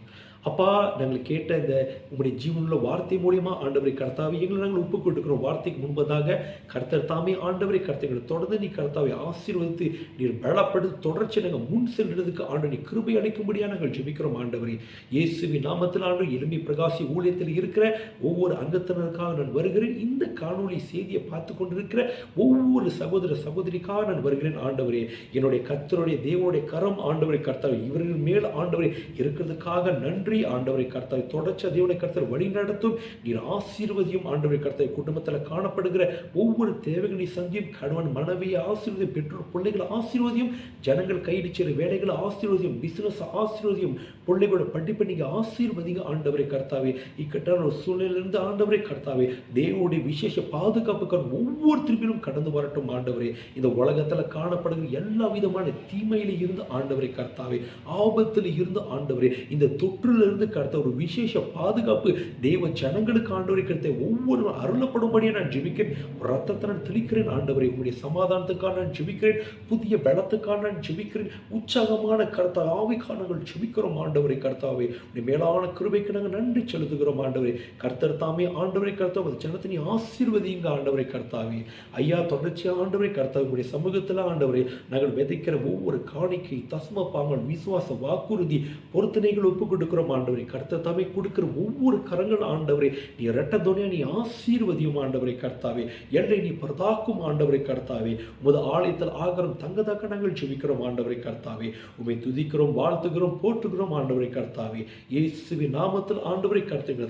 அப்பா நாங்கள் கேட்ட இந்த உங்களுடைய ஜீவனுள்ள வார்த்தை மூலியமா ஆண்டவரை கர்த்தாவே எங்களை நாங்கள் ஒப்புக் கொடுக்கிறோம். வார்த்தைக்கு முன்பதாக கர்த்தர் தாமே ஆண்டவரை கர்த்தர்களை தொடர்ந்து நீ கர்த்தாவை ஆசீர்வதித்து நீர் பலப்படுத்தி தொடர்ச்சி நாங்கள் முன் செல்றதுக்கு ஆண்டு நீ கிருபை அளிக்கும்படியாக நாங்கள் ஜெபிக்கிறோம். ஆண்டவரே இயேசுவின் நாமத்தில் ஆண்டு எளிமை பிரகாசி ஊழியத்தில் இருக்கிற ஒவ்வொரு அங்கத்தினருக்காக நான் வருகிறேன். இந்த காணொளி செய்தியை பார்த்து கொண்டிருக்கிற ஒவ்வொரு சகோதர சகோதரிக்காக நான் வருகிறேன். ஆண்டவரே என்னுடைய கர்த்தருடைய தேவனுடைய கரம் ஆண்டவரை கர்த்தாவை இவர்கள் மேல் ஆண்டவரை இருக்கிறதுக்காக நன்றி. ஆண்டவரை கர்த்தாவை தொடர்ச்சி தேவனை கர்த்தர் வழி நடத்தும். நீர் ஆசீர்வதியும். ஆண்டவரை கர்த்தாவை குடும்பத்தில் காணப்படுகிற ஒவ்வொரு தேவைகளை சந்தியும். கணவன் மனைவியை ஆசீர்வதியும். பெற்றோர் பிள்ளைகளை ஆசீர்வதியும். ஜனங்கள் கையிடிச்சிற வேலைகளை ஆசீர்வதியும். பிசினஸ் ஆசீர்வதியும். பிள்ளைகளோட படிப்பை நீங்க ஆசீர்வதிங்க. ஆண்டவரை கர்த்தாவே இக்கட்டான ஒரு சூழ்நிலையிலிருந்து ஆண்டவரை கர்த்தாவே தேவனுடைய விசேஷ பாதுகாப்புக்கான ஒவ்வொரு திரும்பிலும் கடந்து வரட்டும். ஆண்டவரே இந்த உலகத்தில் காணப்படுகிற எல்லா விதமான தீமையில இருந்து ஆண்டவரை கர்த்தாவே, ஆபத்தில் இருந்து ஆண்டவரே, இந்த தொற்று இருந்து கர்த்த ஒரு விசேஷ பாதுகாப்பு தேவ ஜனங்களுக்கு ஆண்டவரை கர்த்த ஒவ்வொரு அருளப்படும்படியே நான் ஜெபிக்கிறேன். ரத்தத்தை நான் தெளிக்கிறேன். ஆண்டவரை உங்களுடைய சமாதானத்துக்காக நான் ஜெபிக்கிறேன். புதிய பலத்துக்காக நான் ஜெபிக்கிறேன். உற்சாகமான கர்த்தா ஆவிக்காக நாங்கள் ஜெபிக்கிறோம். ஆண்டவரை கர்த்தாவே உடைய மேலான கிருபைக்கு நாங்கள் நன்றி செலுத்துகிறோம். ஆண்டவரை கர்த்தர் தாமே ஆண்டவரை கர்த்தாவை ஜனத்தை நீ ஆசீர்வதிங்க. ஆண்டவரை கர்த்தாவே ஐயா தொடர்ச்சியா ஆண்டவரை கர்த்தாவை உடைய சமூகத்தில் ஆண்டவரை நாங்கள் விதைக்கிற ஒவ்வொரு காணிக்கை தஸ்ம பாங்கள் விசுவாச வாக்குறுதி பொருத்தனைகள் ஒப்பு கொடுக்கிறோம். ஆண்டவரை கர்த்தர் தாமே கொடுக்கிற ஒவ்வொரு கரங்கள் ஆண்டவரை நீ இரட்டத்தோனியா நீ ஆசீர்வதியும். ஆண்டவரை கர்த்தாவே எல்லை நீ பிரதாக்கும். ஆண்டவரை கர்த்தாவே உமது ஆலயத்தில் ஆகரம் தங்கதாக நாங்கள் ஜெபிக்கிறோம். ஆண்டவரை கர்த்தாவே உம்மை துதிக்கிறோம், வாழ்த்துகிறோம், போற்றுகிறோம். ஆண்டவரை கர்த்தாவே இயேசுவின் நாமத்தில் ஆண்டவரை கர்த்தர்களை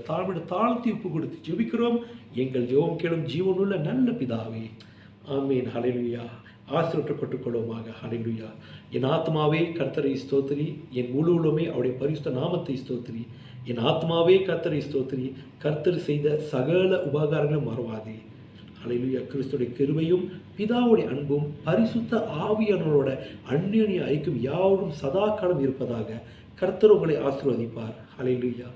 தாழ்த்தி ஒப்பு கொடுத்து ஜெபிக்கிறோம். எங்கள் ஜெபம் கேளும் ஜீவனுள்ள நல்ல பிதாவே. ஆமீன். ஹல்லேலூயா. ஆசீர்வதிக்கப்பட்டுக் கொள்வோமாக. ஹல்லேலூயா. என் ஆத்மாவே கர்த்தரை ஸ்தோத்திரி, என் முழு உள்ளமே அவருடைய பரிசுத்த நாமத்தை ஸ்தோத்திரி. என் ஆத்மாவே கர்த்தரை ஸ்தோத்திரி, கர்த்தர் செய்த சகல உபகாரங்களும் மறவாதே. ஹல்லேலூயா. கிறிஸ்துடைய கிருபையும் பிதாவுடைய அன்பும் பரிசுத்த ஆவியானவரோட அந்யோன்ய ஐக்கியம் யாவரும் சதா காலம் இருப்பதாக. கர்த்தர் உங்களை ஆசீர்வதிப்பார். ஹல்லேலூயா.